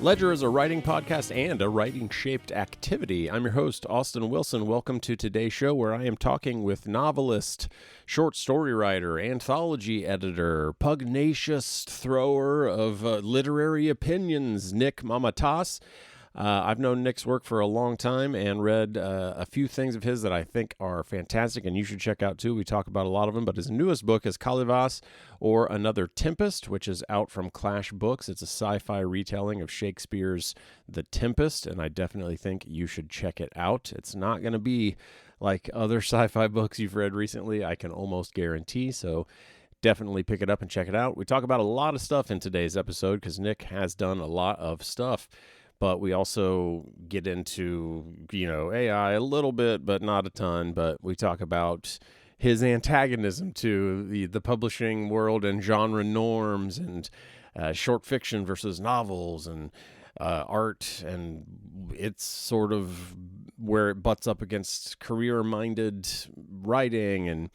Ledger is a writing podcast and a writing-shaped activity. I'm your host, Austin Wilson. Welcome to today's show where I am talking with novelist, short story writer, anthology editor, pugnacious thrower of literary opinions, Nick Mamatas. I've known Nick's work for a long time and read a few things of his that I think are fantastic and you should check out too. We talk about a lot of them, but his newest book is Kalivas, or Another Tempest, which is out from Clash Books. It's a sci-fi retelling of Shakespeare's The Tempest, and I definitely think you should check it out. It's not going to be like other sci-fi books you've read recently, I can almost guarantee, so definitely pick it up and check it out. We talk about a lot of stuff in today's episode because Nick has done a lot of stuff. But we also get into, AI a little bit, but not a ton. But we talk about his antagonism to the publishing world and genre norms and short fiction versus novels and art. And it's sort of where it butts up against career-minded writing. And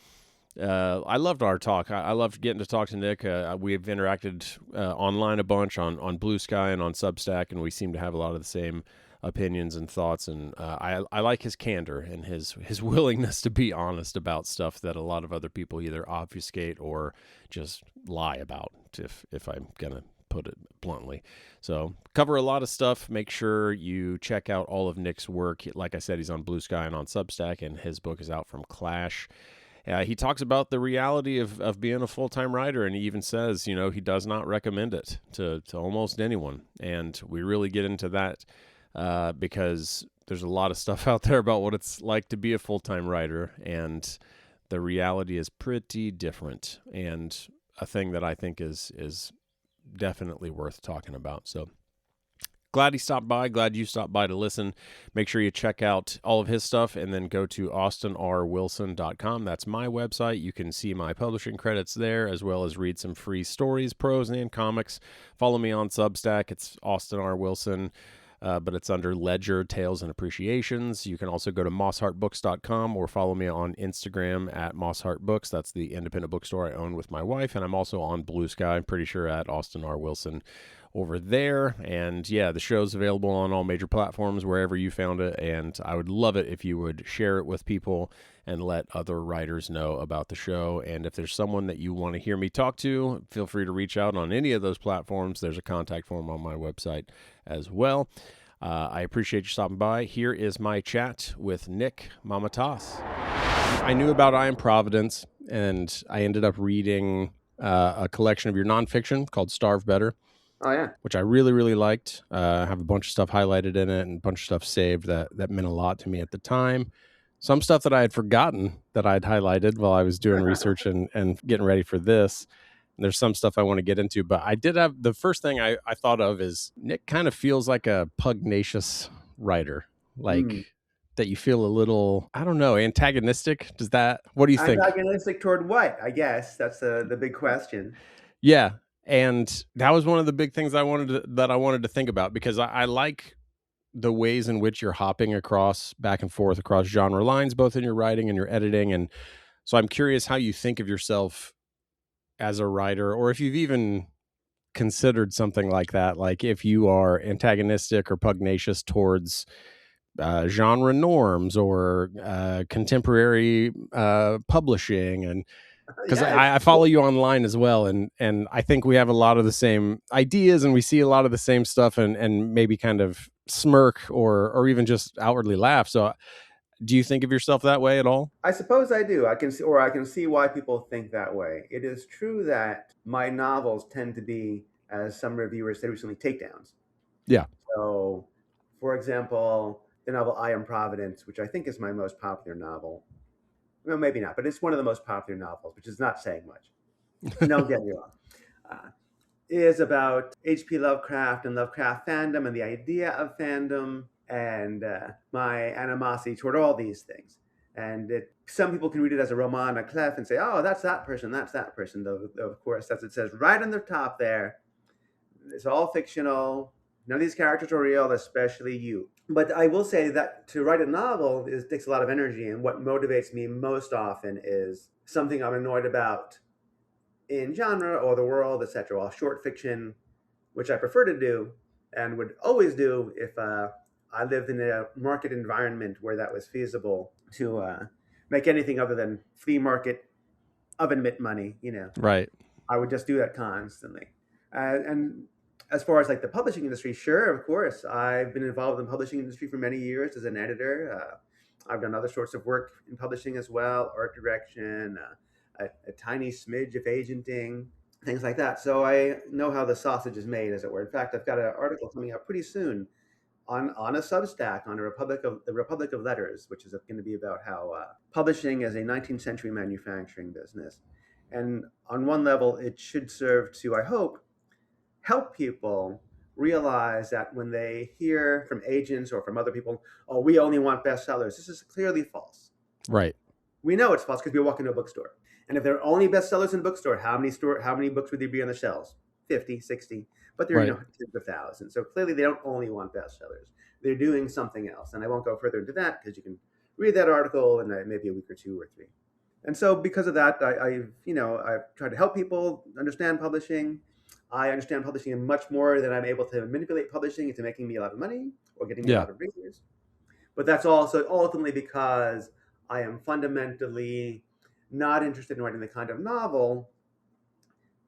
I loved our talk. I loved getting to talk to Nick. We've interacted online a bunch on Blue Sky and on Substack, and we seem to have a lot of the same opinions and thoughts. And I like his candor and his willingness to be honest about stuff that a lot of other people either obfuscate or just lie about, if I'm going to put it bluntly. So cover a lot of stuff. Make sure you check out all of Nick's work. Like I said, he's on Blue Sky and on Substack, and his book is out from Clash. He talks about the reality of being a full-time writer, and he even says, he does not recommend it to almost anyone. And we really get into that because there's a lot of stuff out there about what it's like to be a full-time writer, and the reality is pretty different, and a thing that I think is definitely worth talking about. So glad he stopped by. Glad you stopped by to listen. Make sure you check out all of his stuff and then go to austinrwilson.com. That's my website. You can see my publishing credits there, as well as read some free stories, prose, and comics. Follow me on Substack. It's Austin R. Wilson, but it's under Ledger, Tales, and Appreciations. You can also go to mosshartbooks.com or follow me on Instagram at mosshartbooks. That's the independent bookstore I own with my wife, and I'm also on Blue Sky, I'm pretty sure, at Austin R. Wilson over there. And yeah, the show's available on all major platforms, wherever you found it, and I would love it if you would share it with people and let other writers know about the show. And if there's someone that you want to hear me talk to, feel free to reach out on any of those platforms. There's a contact form on my website as well. I appreciate you stopping by. Here is my chat with Nick Mamatas. I knew about I Am Providence, and I ended up reading a collection of your nonfiction called Starve Better. Oh, yeah. Which I really, really liked. I have a bunch of stuff highlighted in it and a bunch of stuff saved that meant a lot to me at the time. Some stuff that I had forgotten that I'd highlighted while I was doing research and getting ready for this. And there's some stuff I want to get into, but I did have, the first thing I thought of is Nick kind of feels like a pugnacious writer. That you feel a little, I don't know, antagonistic. What do you think? Antagonistic toward what? I guess that's the big question. Yeah. And that was one of the big things I wanted to think about, because I like the ways in which you're hopping back and forth across genre lines, both in your writing and your editing. And so I'm curious how you think of yourself as a writer, or if you've even considered something like that, like if you are antagonistic or pugnacious towards genre norms or contemporary publishing. And because I follow you online as well, and I think we have a lot of the same ideas, and we see a lot of the same stuff, and maybe kind of smirk or even just outwardly laugh. So do you think of yourself that way at all? I suppose I do. I can see why people think that way. It is true that my novels tend to be, as some reviewers said recently, takedowns. Yeah. So, for example, the novel I Am Providence, which I think is my most popular novel. Well, maybe not, but it's one of the most popular novels, which is not saying much. Don't get me wrong. Is about H.P. Lovecraft and Lovecraft fandom and the idea of fandom and my animosity toward all these things. And some people can read it as a roman à clef and say, oh, that's that person, that's that person. Though, of course, as it says right on the top there, it's all fictional. None of these characters are real, especially you. But I will say that to write a novel takes a lot of energy, and what motivates me most often is something I'm annoyed about in genre or the world, etc. While short fiction, which I prefer to do, and would always do if I lived in a market environment where that was feasible to make anything other than flea market oven mitt money. Right. I would just do that constantly. And as far as like the publishing industry, sure, of course, I've been involved in the publishing industry for many years as an editor. I've done other sorts of work in publishing as well, art direction, a tiny smidge of agenting, things like that. So I know how the sausage is made, as it were. In fact, I've got an article coming out pretty soon on a Substack on the Republic of Letters, which is going to be about how publishing is a 19th century manufacturing business. And on one level, it should serve to, I hope, help people realize that when they hear from agents or from other people, oh, we only want bestsellers, this is clearly false. Right. We know it's false because we walk into a bookstore. And if there are only bestsellers in a bookstore, how many books would there be on the shelves? 50, 60. But there are Right. tens of thousands. So clearly they don't only want bestsellers. They're doing something else. And I won't go further into that because you can read that article in maybe a week or two or three. And so because of that, I've tried to help people understand publishing. I understand publishing in much more than I'm able to manipulate publishing into making me a lot of money or getting me a Yeah. lot of readers. But that's also ultimately because I am fundamentally not interested in writing the kind of novel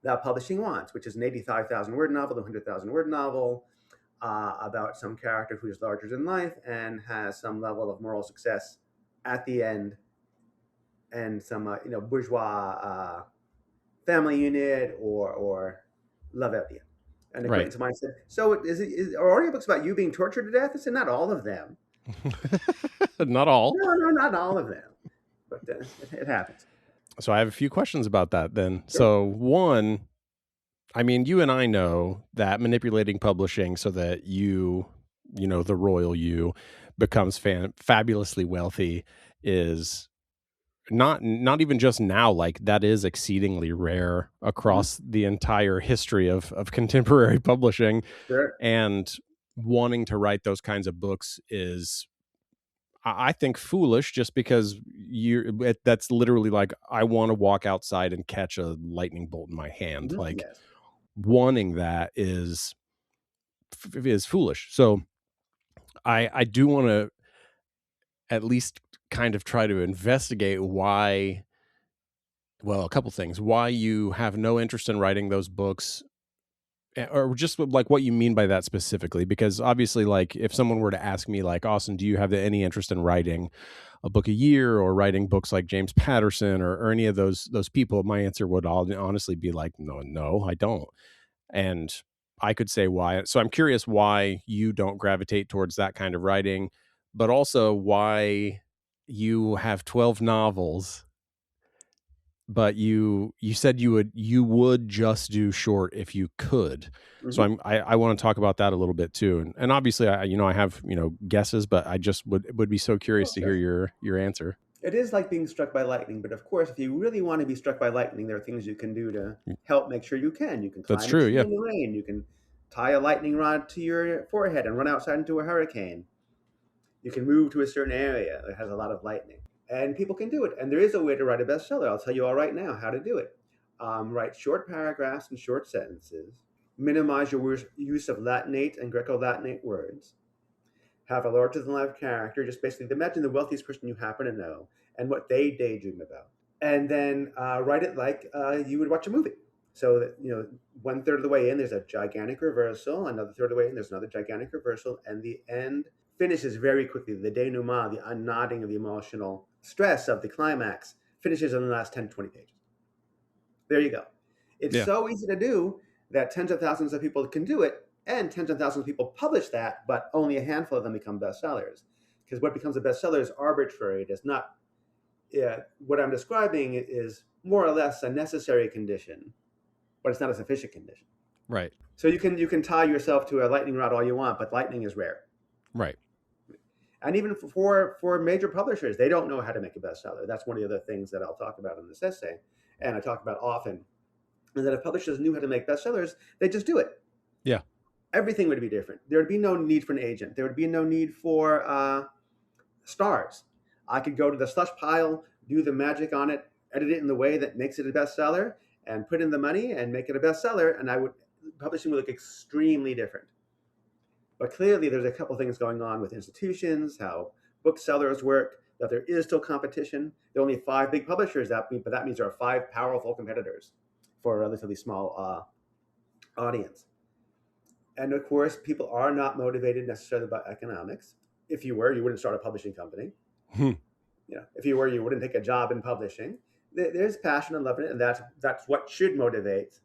that publishing wants, which is an 85,000 word novel, a 100,000 word novel about some character who is larger than life and has some level of moral success at the end, and some bourgeois family unit or love at the end. And an Right. acquaintance of mine said, "So are audiobooks about you being tortured to death?" I said, "Not all of them. Not all. No, not all of them, but it happens." So I have a few questions about that then. Sure. So one, I mean, you and I know that manipulating publishing so that the royal you becomes fabulously wealthy is not even just now, like that is exceedingly rare Mhm. across the entire history of contemporary publishing. Sure. And wanting to write those kinds of books is, I think, foolish, just because that's literally like, I want to walk outside and catch a lightning bolt in my hand. Mhm. Like, Yes. wanting that is foolish. So I do want to at least kind of try to investigate why. Well, a couple things. Why you have no interest in writing those books, or just like what you mean by that specifically. Because obviously, like, if someone were to ask me, like, Austin, do you have any interest in writing a book a year or writing books like James Patterson or any of those people, my answer would honestly be like, no, I don't. And I could say why. So I'm curious why you don't gravitate towards that kind of writing, but also why you have 12 novels, but you said you would just do short if you could. So Hmm. I want to talk about that a little bit too. And obviously I have, guesses, but I just would be so curious Well, to hear sure. your answer. It is like being struck by lightning, but of course, if you really want to be struck by lightning, there are things you can do to Mm, help make sure you can. You can that's climb a true. tree Yeah. in the rain. You can tie a lightning rod to your forehead and run outside into a hurricane. You can move to a certain area that has a lot of lightning. And people can do it. And there is a way to write a bestseller. I'll tell you all right now how to do it. Write short paragraphs and short sentences. Minimize your use of Latinate and Greco-Latinate words. Have a larger than life character. Just basically imagine the wealthiest person you happen to know and what they daydream about. And then write it like you would watch a movie. So that, 1/3 of the way in, there's a gigantic reversal. Another third of the way in, there's another gigantic reversal. And the end finishes very quickly. The denouement, the unnodding of the emotional stress of the climax, finishes in the last 10 to 20 pages. There you go. It's Yeah. so easy to do that tens of thousands of people can do it, and tens of thousands of people publish that, but only a handful of them become bestsellers. Because what becomes a bestseller is arbitrary. It is not, what I'm describing is more or less a necessary condition, but it's not a sufficient condition. Right. So you can tie yourself to a lightning rod all you want, but lightning is rare. Right. And even for major publishers, they don't know how to make a bestseller. That's one of the other things that I'll talk about in this essay, and I talk about often, is that if publishers knew how to make bestsellers, they just do it. Yeah. Everything would be different. There would be no need for an agent. There would be no need for stars. I could go to the slush pile, do the magic on it, edit it in the way that makes it a bestseller, and put in the money and make it a bestseller, and publishing would look extremely different. But clearly, there's a couple of things going on with institutions, how booksellers work, that there is still competition. There are only 5 big publishers, but that means there are 5 powerful competitors for a relatively small audience. And of course, people are not motivated necessarily by economics. If you were, you wouldn't start a publishing company. If you were, you wouldn't take a job in publishing. There's passion and love in it, and that's what should motivate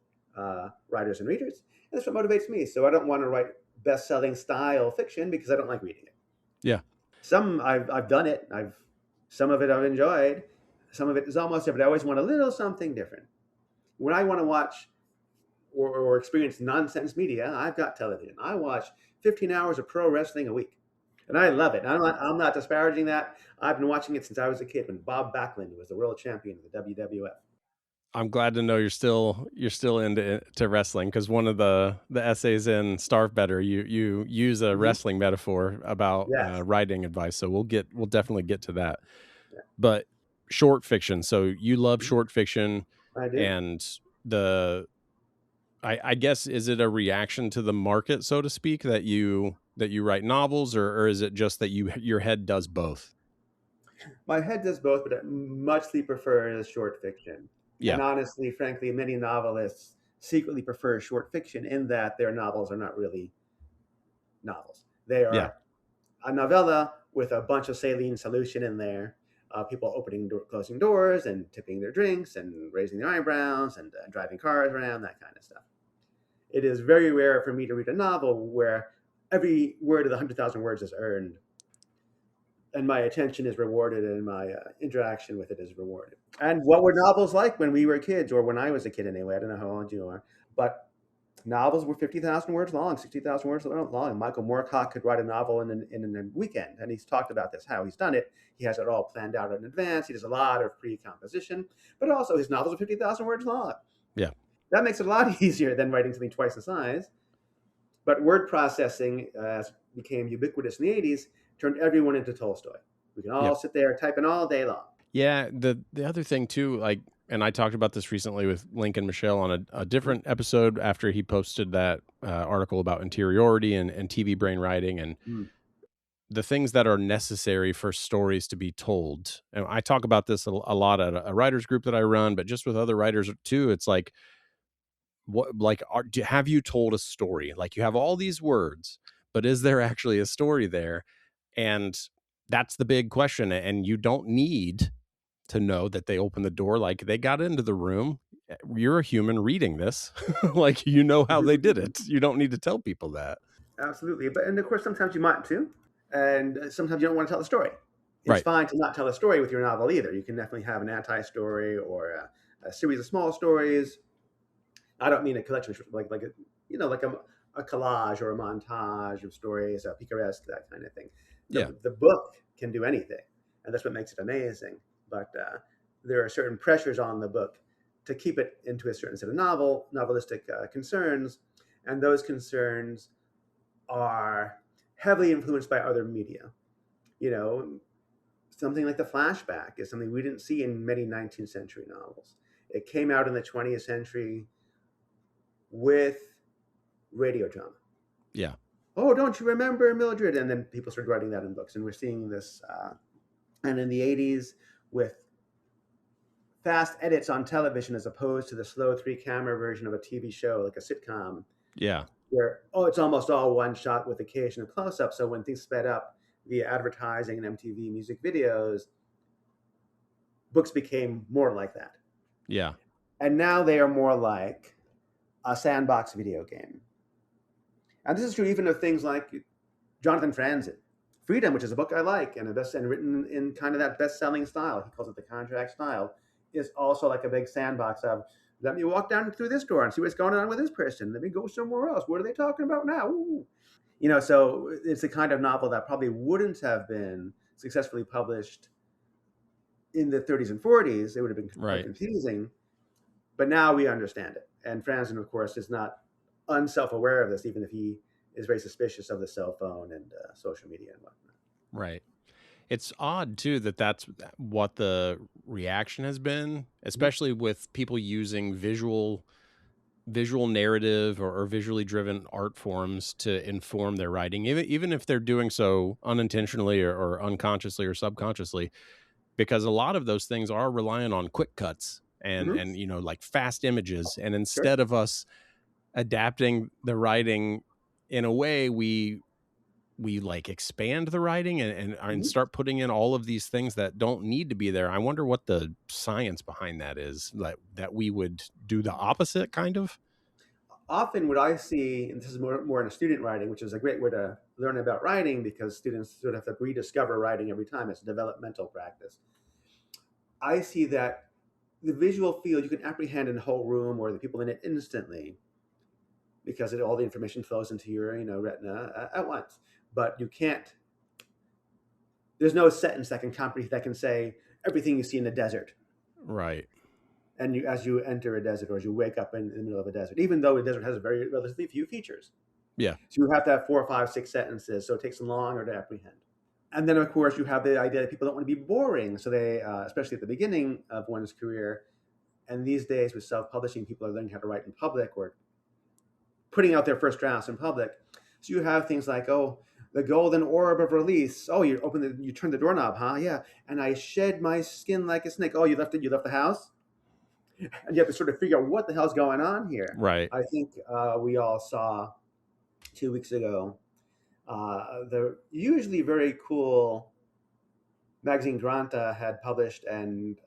writers and readers. And that's what motivates me. So I don't want to write best-selling style fiction because I don't like reading it. Yeah. Some I've done it. Some of it I've enjoyed. Some of it is almost there, but I always want a little something different. When I want to watch or experience nonsense media, I've got television. I watch 15 hours of pro wrestling a week, and I love it. I'm not disparaging that. I've been watching it since I was a kid when Bob Backlund was the world champion of the WWF. I'm glad to know you're still into wrestling, because one of the essays in Starve Better, you use a wrestling metaphor about Yes. writing advice. So we'll definitely get to that. Yeah. But short fiction. So you love short fiction, I do. and I guess, is it a reaction to the market, so to speak, that you write novels, or is it just that your head does both? My head does both, but I muchly prefer short fiction. Yeah. And honestly, frankly, many novelists secretly prefer short fiction in that their novels are not really novels. They are a novella with a bunch of saline solution in there. People opening, closing doors, and tipping their drinks, and raising their eyebrows, and driving cars around, that kind of stuff. It is very rare for me to read a novel where every word of the 100,000 words is earned, and my attention is rewarded, and my interaction with it is rewarded. And what were novels like when we were kids, or when I was a kid anyway? I don't know how old you are, but novels were 50,000 words long, 60,000 words long. Michael Moorcock could write a novel in a weekend, and he's talked about this, how he's done it. He has it all planned out in advance. He does a lot of pre-composition, but also his novels are 50,000 words long. Yeah. That makes it a lot easier than writing something twice the size. But word processing became ubiquitous in the 80s, turned everyone into Tolstoy. We can all sit there typing all day long. Yeah. The other thing too, like, and I talked about this recently with Lincoln Michelle on a different episode after he posted that article about interiority and TV brain writing and the things that are necessary for stories to be told. And I talk about this a lot at a writers group that I run, but just with other writers too. It's like, have you told a story? Like, you have all these words, but is there actually a story there? And that's the big question. And you don't need to know that they opened the door, like they got into the room. You're a human reading this. Like, you know how they did it. You don't need to tell people that. Absolutely. And of course, sometimes you might too. And sometimes you don't want to tell the story. It's fine to not tell a story with your novel either. You can definitely have an anti-story or a series of small stories. I don't mean a collection, like a collage or a montage of stories, picaresque, that kind of thing. The book can do anything, and that's what makes it amazing. But there are certain pressures on the book to keep it into a certain set of novelistic concerns, and those concerns are heavily influenced by other media. Something like the flashback is something we didn't see in many 19th century novels. It came out in the 20th century with radio drama. Yeah. Oh, don't you remember Mildred? And then people started writing that in books, and we're seeing this. And in the 80s, with fast edits on television as opposed to the slow 3-camera version of a TV show, like a sitcom. Yeah. Where, it's almost all one shot with occasional close-up. So when things sped up via advertising and MTV music videos, books became more like that. Yeah. And now they are more like a sandbox video game. And this is true even of things like Jonathan Franzen, Freedom, which is a book I like, and written in kind of that best-selling style. He calls it the contract style, is also like a big sandbox of, let me walk down through this door and see what's going on with this person. Let me go somewhere else. What are they talking about now? Ooh. So it's a kind of novel that probably wouldn't have been successfully published in the 30s and 40s. It would have been quite confusing. But now we understand it. And Franzen, of course, is not unself-aware of this, even if he is very suspicious of the cell phone and social media and whatnot. Right. It's odd, too, that's what the reaction has been, especially with people using visual visual narrative or visually driven art forms to inform their writing, even if they're doing so unintentionally or unconsciously or subconsciously, because a lot of those things are relying on quick cuts and Hmm. like fast images. And Sure. instead of us adapting the writing in a way, we like expand the writing and Hmm. start putting in all of these things that don't need to be there. I wonder what the science behind that is, that we would do the opposite kind of. Often, what I see, and this is more in a student writing, which is a great way to learn about writing because students sort of have to rediscover writing every time. It's a developmental practice. I see that the visual field you can apprehend in the whole room or the people in it instantly because all the information flows into your retina at once. But you can't. There's no sentence that can comprehend that can say everything you see in the desert. Right. And as you enter a desert or as you wake up in the middle of a desert, even though a desert has very relatively few features. Yeah. So you have to have 4, 5, 6 sentences, so it takes longer to apprehend. And then, of course, you have the idea that people don't want to be boring. So they, especially at the beginning of one's career, and these days with self-publishing, people are learning how to write in public or putting out their first drafts in public. So you have things like, oh, the golden orb of release. Oh, you turn the doorknob, huh? Yeah. And I shed my skin like a snake. Oh, you left the house? And you have to sort of figure out what the hell's going on here. Right. I think we all saw 2 weeks ago the usually very cool magazine Granta had published and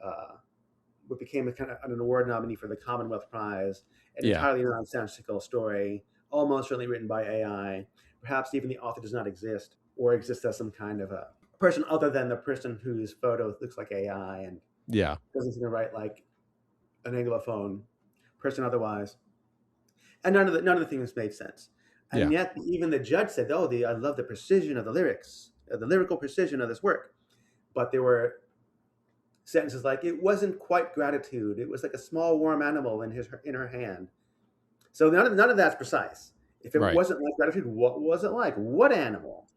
what became a kind of an award nominee for the Commonwealth Prize, an Yeah. entirely nonsensical story, almost certainly written by AI. Perhaps even the author does not exist or exists as some kind of a person other than the person whose photo looks like AI and Yeah. doesn't seem to write like an Anglophone person otherwise. And none of the things made sense. And Yeah. yet, even the judge said, "Oh, I love the precision of the lyrics, the lyrical precision of this work." But there were sentences like, "It wasn't quite gratitude. It was like a small warm animal in her hand." So none of that's precise. If it Right. wasn't like gratitude, what was it like? What animal?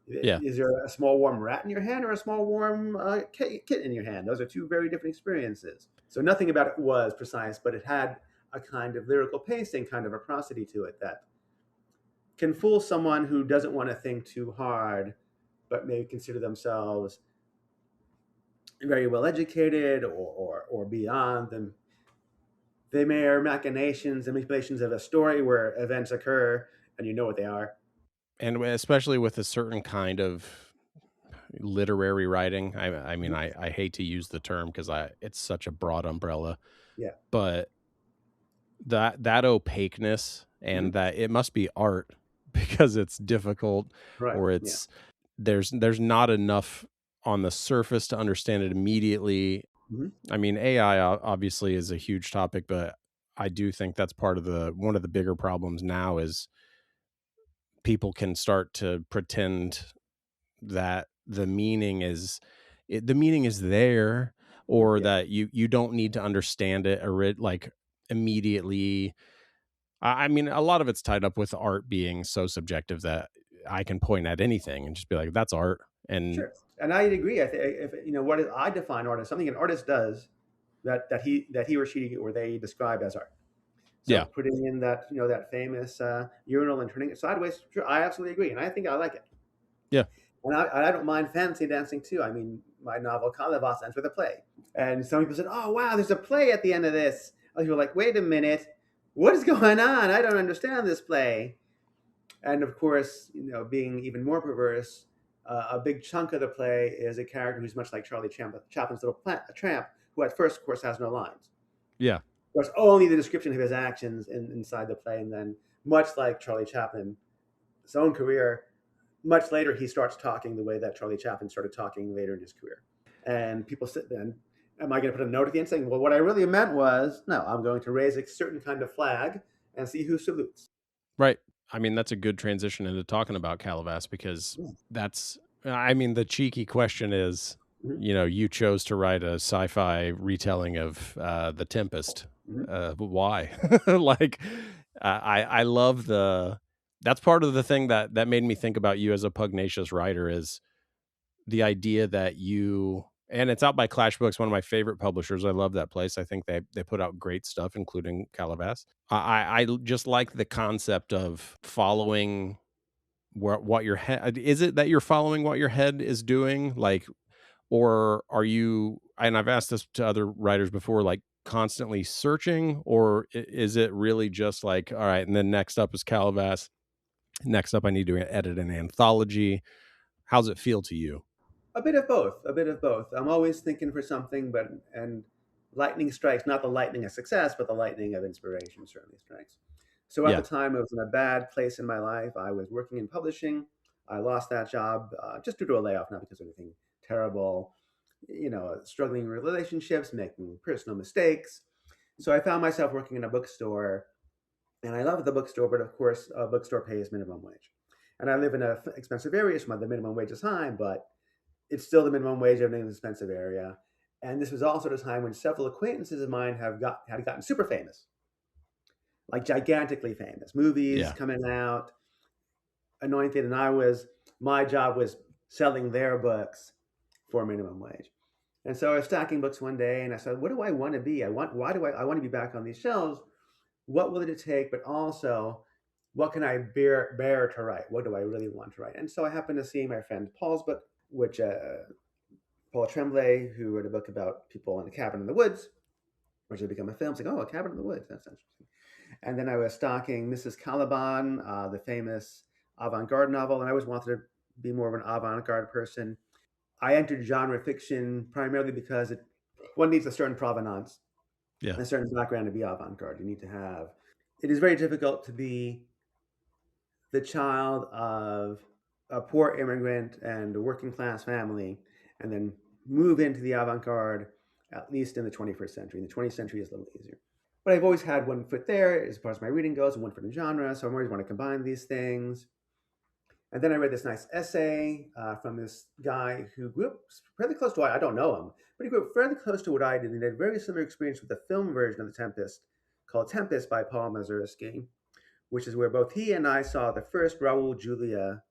Yeah. Is there a small warm rat in your hand or a small warm kitten in your hand? Those are two very different experiences. So nothing about it was precise, but it had a kind of lyrical pacing, kind of a prosody to it that can fool someone who doesn't want to think too hard, but may consider themselves very well educated or beyond them. They may are machinations and manipulations of a story where events occur and you know what they are. And especially with a certain kind of literary writing. I mean, Mhm. I hate to use the term because it's such a broad umbrella, Yeah. but that opaqueness Mhm. and that it must be art because it's difficult, Right. or Yeah. there's not enough on the surface to understand it immediately. Mhm. I mean, AI obviously is a huge topic, but I do think that's part of one of the bigger problems now is people can start to pretend that the meaning is there, or Yeah. that you don't need to understand it like immediately. I mean, a lot of it's tied up with art being so subjective that I can point at anything and just be like, "That's art." And Sure. And I agree. I think if what I define art as something an artist does that he or she or they describe as art. So yeah, putting in that that famous urinal and turning it sideways, sure, I absolutely agree, and I think I like it. yeah, And I don't mind fancy dancing too. I mean, my novel Kalivas ends with a play, and some people said, "Oh wow, there's a play at the end of this." Other people were like, "Wait a minute, what is going on? I don't understand this play." And of course, being even more perverse, a big chunk of the play is a character who's much like Charlie Chaplin's little tramp, who at first, of course, has no lines. yeah, There's only the description of his actions inside the play, and then much like Charlie Chaplin's own career, much later he starts talking the way that Charlie Chaplin started talking later in his career. And people sit then, am I going to put a note at the end saying, well, what I really meant was, no, I'm going to raise a certain kind of flag and see who salutes. right. I mean, that's a good transition into talking about Calivas because Yeah. that's, I mean, the cheeky question is, Mhm. you chose to write a sci-fi retelling of the Tempest. Mhm. Why? Like, I love that's part of the thing that made me think about you as a pugnacious writer is the idea that you And it's out by Clash Books, one of my favorite publishers. I love that place. I think they put out great stuff, including Kalivas. I just like the concept of following what your head is. It that you're following what your head is doing, like, or are you? And I've asked this to other writers before, like constantly searching, or is it really just like, all right, and then next up is Kalivas. Next up, I need to edit an anthology. How's it feel to you? A bit of both. A bit of both. I'm always thinking for something, but and lightning strikes. Not the lightning of success, but the lightning of inspiration certainly strikes. So at the Yeah, time, I was in a bad place in my life. I was working in publishing. I lost that job just due to a layoff, not because of anything terrible. Struggling with relationships, making personal mistakes. So I found myself working in a bookstore, and I love the bookstore, but of course, a bookstore pays minimum wage. And I live in an expensive area, so the minimum wage is high, but it's still the minimum wage of an expensive area. And this was also the time when several acquaintances of mine had gotten super famous, like gigantically famous, movies yeah, coming out, anointed, and my job was selling their books for minimum wage. And so I was stacking books one day, and I said, "What do I want to be? I want to be back on these shelves? What will it take? But also, what can I bear to write? What do I really want to write?" And so I happened to see my friend Paul's book, which Paul Tremblay, who wrote a book about people in a cabin in the woods, which had become a film. It's like, oh, a cabin in the woods. That's interesting. And then I was stalking Mrs. Caliban, the famous avant-garde novel, and I always wanted to be more of an avant-garde person. I entered genre fiction primarily because one needs a certain provenance, yeah, a certain background to be avant-garde. You need to have. It is very difficult to be the child of a poor immigrant and a working class family, and then move into the avant-garde, at least in the 21st century. In the 20th century is a little easier. But I've always had one foot there as far as my reading goes, and one foot in genre. So I always want to combine these things. And then I read this nice essay from this guy who grew up fairly close to what I don't know him, but he grew up fairly close to what I did, and had a very similar experience with the film version of The Tempest called Tempest by Paul Mazursky, which is where both he and I saw the first Raul Julia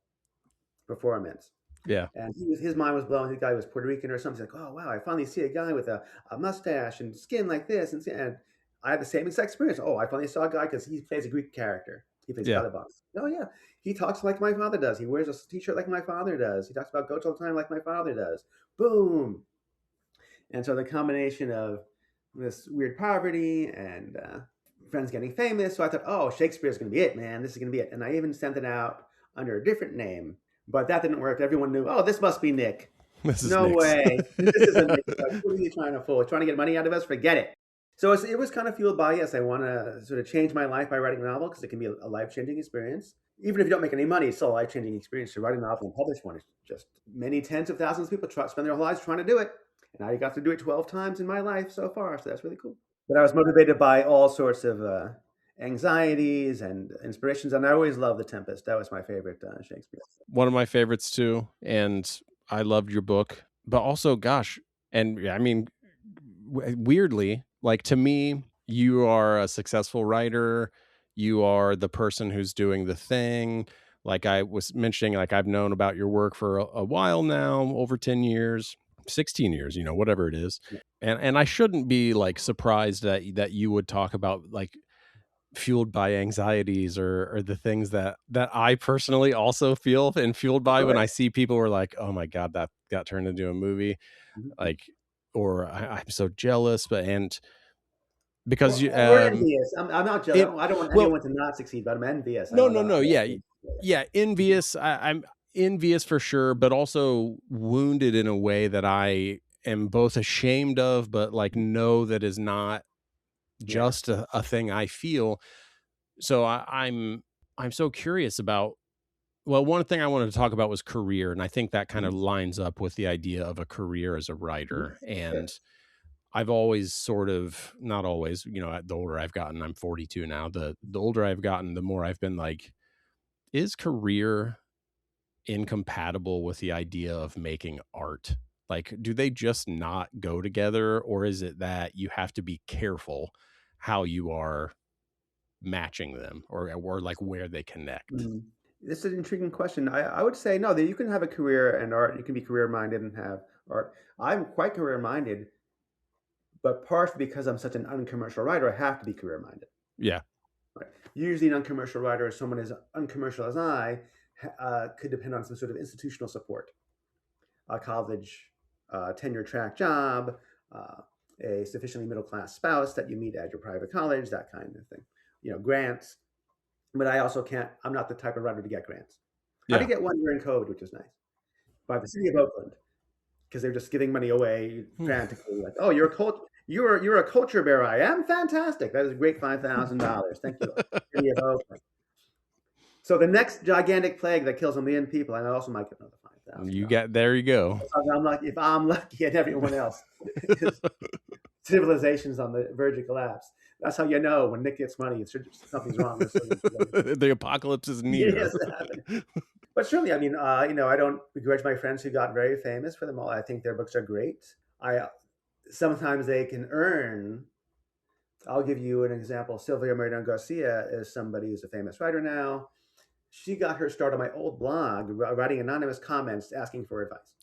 performance. yeah, And his mind was blown. The guy was Puerto Rican or something. He's like, oh, wow, I finally see a guy with a mustache and skin like this. And I had the same exact experience. Oh, I finally saw a guy because he plays a Greek character. He plays yeah. Kalivas. Oh, yeah. He talks like my father does. He wears a t-shirt like my father does. He talks about goats all the time like my father does. Boom. And so the combination of this weird poverty and friends getting famous. So I thought, oh, Shakespeare's going to be it, man. This is going to be it. And I even sent it out under a different name. But that didn't work. Everyone knew, oh, this must be Nick. This is No Nick's. way. This isn't Nick. Like, what are you trying to fool? Trying to get money out of us? Forget it. So it was kind of fueled by, yes, I want to sort of change my life by writing a novel because it can be a life-changing experience. Even if you don't make any money, it's still a life-changing experience to write a novel and publish one. It's just many tens of thousands of people spend their whole lives trying to do it. And I got to do it 12 times in my life so far. So that's really cool. But I was motivated by all sorts of anxieties and inspirations. And I always loved The Tempest. That was my favorite Shakespeare. One of my favorites too, and I loved your book. But also, gosh, and I mean, weirdly, like to me, you are a successful writer. You are the person who's doing the thing. Like I was mentioning, like I've known about your work for a while now, over 10 years, 16 years, whatever it is. Yeah. And I shouldn't be like surprised that you would talk about like fueled by anxieties or the things that I personally also feel and fueled by Go when ahead. I see people who are like, oh my God, that got turned into a movie. Mhm. Like, or I'm so jealous, but, and because Well, you, we're envious. I'm not jealous. it, I don't want well, anyone to not succeed, but I'm envious. I no, love no, that. no. Yeah. Yeah. Yeah. Envious. I'm envious for sure, but also wounded in a way that I am both ashamed of, but like know that is not Yeah. just a thing I feel. So I'm so curious about, well, one thing I wanted to talk about was career, and I think that kind of Mhm. lines up with the idea of a career as a Mhm. writer. Sure. And I've always sort of, not always, the older I've gotten, I'm 42 now. The older I've gotten, the more I've been like, is career incompatible with the idea of making art? Like, do they just not go together, or is it that you have to be careful how you are matching them, or like where they connect? Mhm. This is an intriguing question. I would say no, that you can have a career in art, you can be career minded and have art. I'm quite career minded, but partially because I'm such an uncommercial writer, I have to be career minded. Yeah. Right. Usually, an uncommercial writer, or someone as uncommercial as I, could depend on some sort of institutional support, a college tenure track job, uh, a sufficiently middle class spouse that you meet at your private college, that kind of thing. Grants. But I also can't. I'm not the type of writer to get grants. I Yeah. did get one during COVID, which is nice, by the city of Oakland, because they're just giving money away frantically. Like, oh, you're a culture bearer. I am fantastic. That is a great $5,000. Thank you, city of Oakland. So the next gigantic plague that kills a million people, I also might get another $5,000. There you go. If I'm lucky, and everyone else is civilization's on the verge of collapse. That's how you know when Nick gets money, something's wrong with civilization. The apocalypse is near. Yes, but certainly, I mean, I don't begrudge my friends who got very famous for them all. I think their books are great. Sometimes they can earn. I'll give you an example. Silvia Moreno Garcia is somebody who's a famous writer now. She got her start on my old blog, writing anonymous comments asking for advice.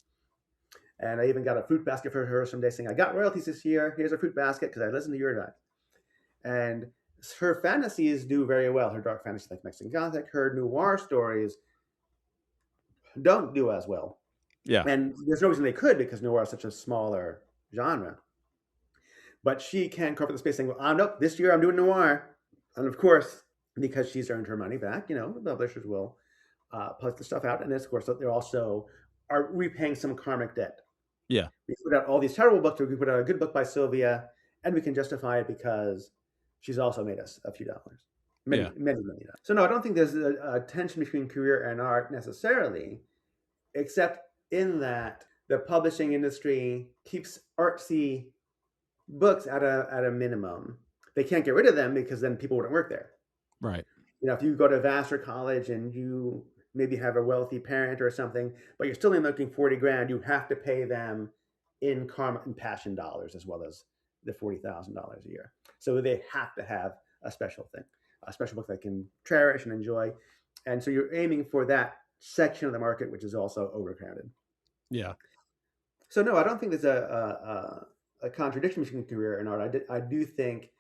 And I even got a fruit basket for her someday saying, I got royalties this year. Here's a fruit basket because I listened to your advice. And her fantasies do very well. Her dark fantasy like Mexican Gothic, her noir stories don't do as well. Yeah. And there's no reason they could because noir is such a smaller genre. But she can cover the space saying, well, nope, this year I'm doing noir. And of course, because she's earned her money back, the publishers will put the stuff out. And of course, they're also are repaying some karmic debt. Yeah. We put out all these terrible books, we put out a good book by Sylvia, and we can justify it because she's also made us a few dollars. Many dollars. So no, I don't think there's a tension between career and art necessarily, except in that the publishing industry keeps artsy books at a minimum. They can't get rid of them because then people wouldn't work there. Right. If you go to Vassar College and you maybe have a wealthy parent or something, but you're still making $40,000, you have to pay them in karma and passion dollars as well as the $40,000 a year. So they have to have a special thing, a special book they can cherish and enjoy. And so you're aiming for that section of the market, which is also overcrowded. Yeah. So no, I don't think there's a contradiction between career and art. I do think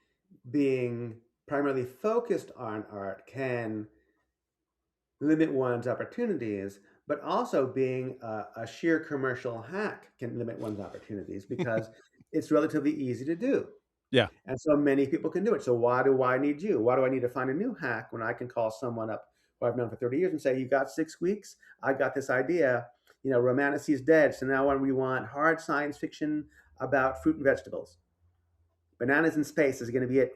being primarily focused on art can limit one's opportunities, but also being a sheer commercial hack can limit one's opportunities because it's relatively easy to do. Yeah. And so many people can do it. So why do I need you? Why do I need to find a new hack when I can call someone up who I've known for 30 years and say, you got 6 weeks? I got this idea. Romanticy is dead. So now we want hard science fiction about fruit and vegetables. Bananas in Space is going to be it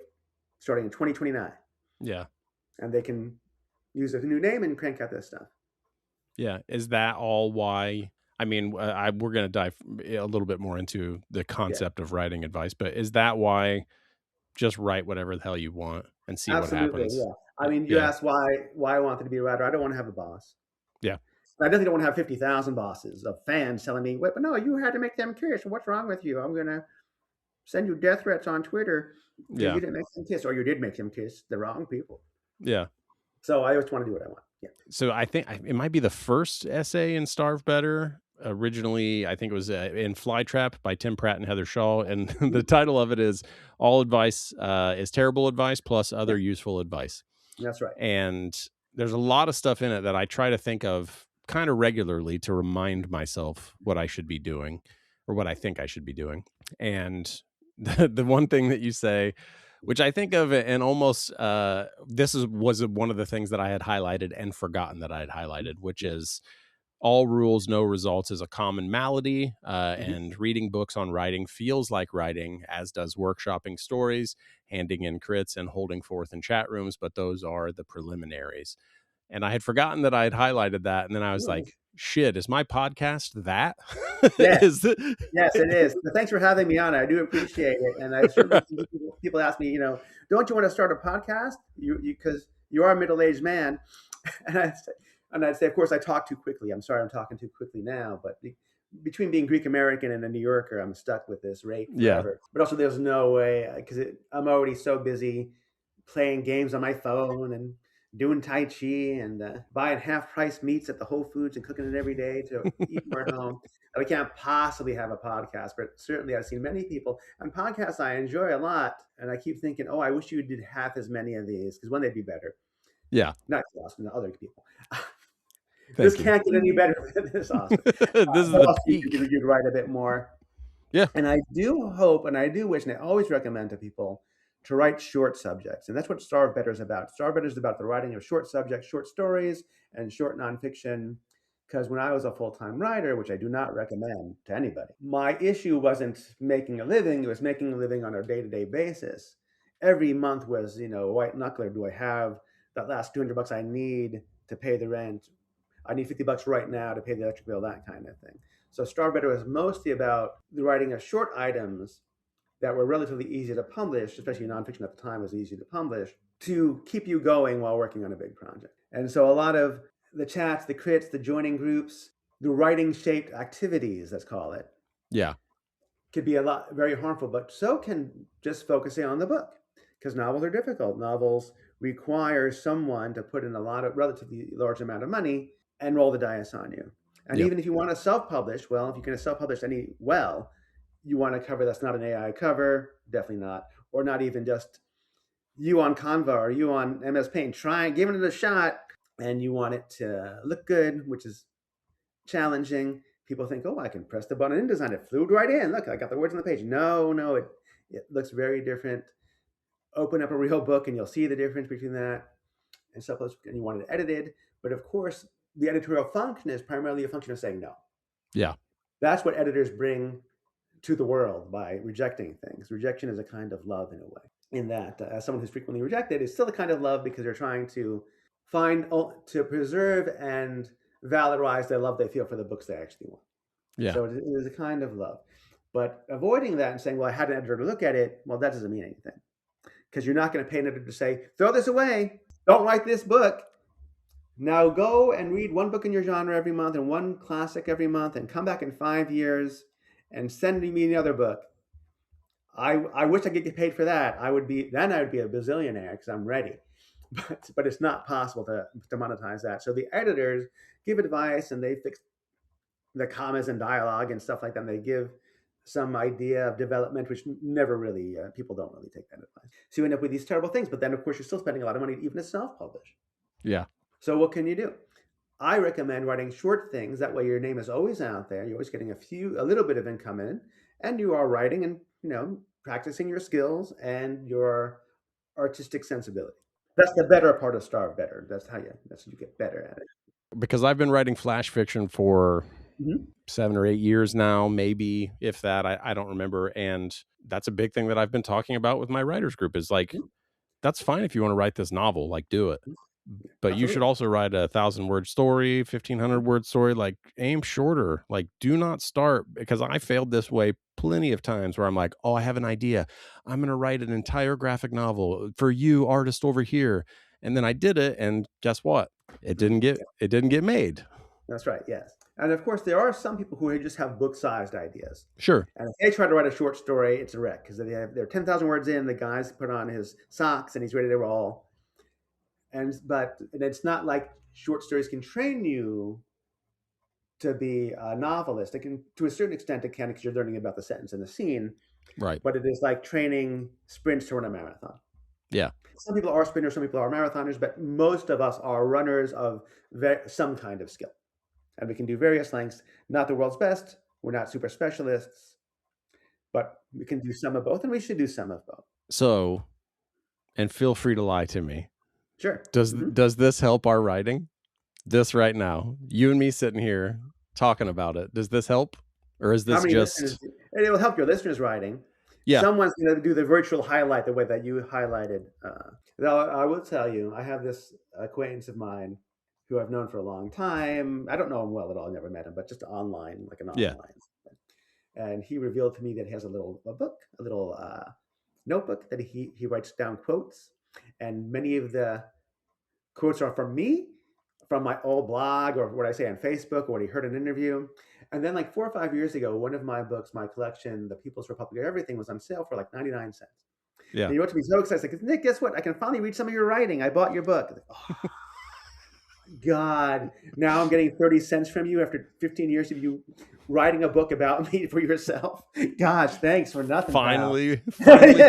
starting in 2029. Yeah. And they can use a new name and crank out this stuff. Yeah. Is that all why? I mean, we're going to dive a little bit more into the concept of writing advice, but is that why just write whatever the hell you want and see what happens? Yeah. I mean, you asked why I wanted to be a writer. I don't want to have a boss. Yeah. I definitely don't want to have 50,000 bosses of fans telling me, wait, but no, you had to make them kiss. What's wrong with you? I'm going to send you death threats on Twitter. You didn't make them kiss, or you did make them kiss the wrong people. Yeah. So I always want to do what I want. Yeah. So I think it might be the first essay in Starve Better. Originally, I think it was in Flytrap by Tim Pratt and Heather Shaw. And the title of it is All Advice is Terrible Advice plus Other Useful Advice. That's right. And there's a lot of stuff in it that I try to think of kind of regularly to remind myself what I should be doing or what I think I should be doing. And the one thing that you say, which I think of and almost was one of the things that I had highlighted and forgotten that I had highlighted, which is all rules, no results is a common malady. And reading books on writing feels like writing, as does workshopping stories, handing in crits and holding forth in chat rooms. But those are the preliminaries. And I had forgotten that I had highlighted that. And then I was like, shit, is my podcast that? Yes, yes, it is. But thanks for having me on. I do appreciate it. And I certainly people ask me, don't you want to start a podcast? Because you are a middle-aged man. And I'd say, of course, I talk too quickly. I'm sorry I'm talking too quickly now. But between being Greek-American and a New Yorker, I'm stuck with this rate forever. But also there's no way, because I'm already so busy playing games on my phone and doing Tai Chi and buying half-price meats at the Whole Foods and cooking it every day to eat more at home. And I can't possibly have a podcast, but certainly I've seen many people, and podcasts I enjoy a lot. And I keep thinking, oh, I wish you did half as many of these, because one, they'd be better. Yeah. Not you, Austin, other people. This Thank you. can't get any better than this, Austin. This is But the also peak. you'd write a bit more. Yeah. And I do hope, and I do wish, and I always recommend to people to write short subjects. And that's what Starve Better is about. Starve Better is about the writing of short subjects, short stories, and short nonfiction. Because when I was a full-time writer, which I do not recommend to anybody, my issue wasn't making a living. It was making a living on a day-to-day basis. Every month was, white knuckler. Do I have that last $200 I need to pay the rent? I need $50 right now to pay the electric bill, that kind of thing. So Starve Better was mostly about the writing of short items that were relatively easy to publish, especially nonfiction at the time was easy to publish, to keep you going while working on a big project. And so a lot of the chats, the crits, the joining groups, the writing-shaped activities, let's call it, Yeah. could be very harmful, but so can just focusing on the book, because novels are difficult. Novels require someone to put in a relatively large amount of money and roll the dice on you. And Yep. even if you want to self-publish, well, if you can self-publish you want a cover that's not an AI cover, definitely not, or not even just you on Canva or you on MS Paint, giving it a shot, and you want it to look good, which is challenging. People think, oh, I can press the button in InDesign. It flew right in. Look, I got the words on the page. No, it looks very different. Open up a real book and you'll see the difference between that and self-publish, and you want it edited. But of course, the editorial function is primarily a function of saying no. Yeah. That's what editors bring to the world by rejecting things. Rejection is a kind of love in a way, in that as someone who's frequently rejected, it's still a kind of love because they're trying to preserve and valorize the love they feel for the books they actually want. Yeah. So it is a kind of love. But avoiding that and saying, well, I had an editor to look at it, well, that doesn't mean anything. Because you're not going to pay an editor to say, throw this away, don't write this book. Now go and read one book in your genre every month and one classic every month and come back in 5 years and send me another book. I wish I could get paid for that. I would be a bazillionaire because I'm ready. But it's not possible to monetize that. So the editors give advice and they fix the commas and dialogue and stuff like that. And they give some idea of development, which never really, people don't really take that advice. So you end up with these terrible things. But then, of course, you're still spending a lot of money even to self-publish. Yeah. So what can you do? I recommend writing short things. That way your name is always out there. You're always getting a little bit of income in, and you are writing and, practicing your skills and your artistic sensibility. That's the better part of Starve Better. That's how you get better at it. Because I've been writing flash fiction for 7 or 8 years now, maybe, if that, I don't remember. And that's a big thing that I've been talking about with my writers group is like, that's fine if you want to write this novel, like do it. But you should also write a 1,000-word story, 1,500-word story, like aim shorter, like do not start, because I failed this way plenty of times where I'm like, oh, I have an idea. I'm going to write an entire graphic novel for you, artist over here. And then I did it. And guess what? It didn't get made. That's right. Yes. And of course, there are some people who just have book-sized ideas. Sure. And if they try to write a short story, it's a wreck because they're 10,000 words in. The guy's put on his socks and he's ready to roll. And it's not like short stories can train you to be a novelist. It can, to a certain extent, it can because you're learning about the sentence and the scene. Right. But it is like training sprints to run a marathon. Yeah. Some people are sprinters, some people are marathoners, but most of us are runners of some kind of skill. And we can do various lengths. Not the world's best. We're not super specialists, but we can do some of both, and we should do some of both. So, and feel free to lie to me. Sure. Does this help our writing? This right now, you and me sitting here talking about it. Does this help, or is this just? It will help your listeners' writing. Yeah. Someone's going to do the virtual highlight the way that you highlighted. Now, I will tell you, I have this acquaintance of mine who I've known for a long time. I don't know him well at all. I never met him, but just online, like an online. Yeah. And he revealed to me that he has a little notebook that he writes down quotes. And many of the quotes are from me, from my old blog, or what I say on Facebook, or what he heard in an interview. And then like 4 or 5 years ago, one of my books, my collection, The People's Republic of Everything, was on sale for like 99 cents. Yeah. And he wrote to me so excited. Like, Nick, guess what? I can finally read some of your writing. I bought your book. Like, oh, God, now I'm getting 30 cents from you after 15 years of you writing a book about me for yourself. Gosh, thanks for nothing, pal. Finally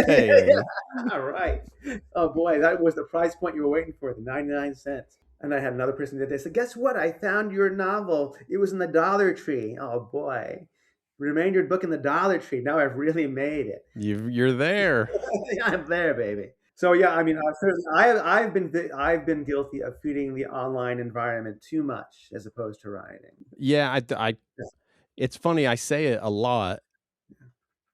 paying. All right. Oh boy, that was the price point you were waiting for, the 99 cents. And I had another person that day said, guess what? I found your novel. It was in the Dollar Tree. Oh boy. Remained your book in the Dollar Tree. Now I've really made it. You're there. I'm there, baby. So yeah, I mean, certainly, I've been guilty of feeding the online environment too much as opposed to writing. Yeah, Yeah. it's funny. I say it a lot,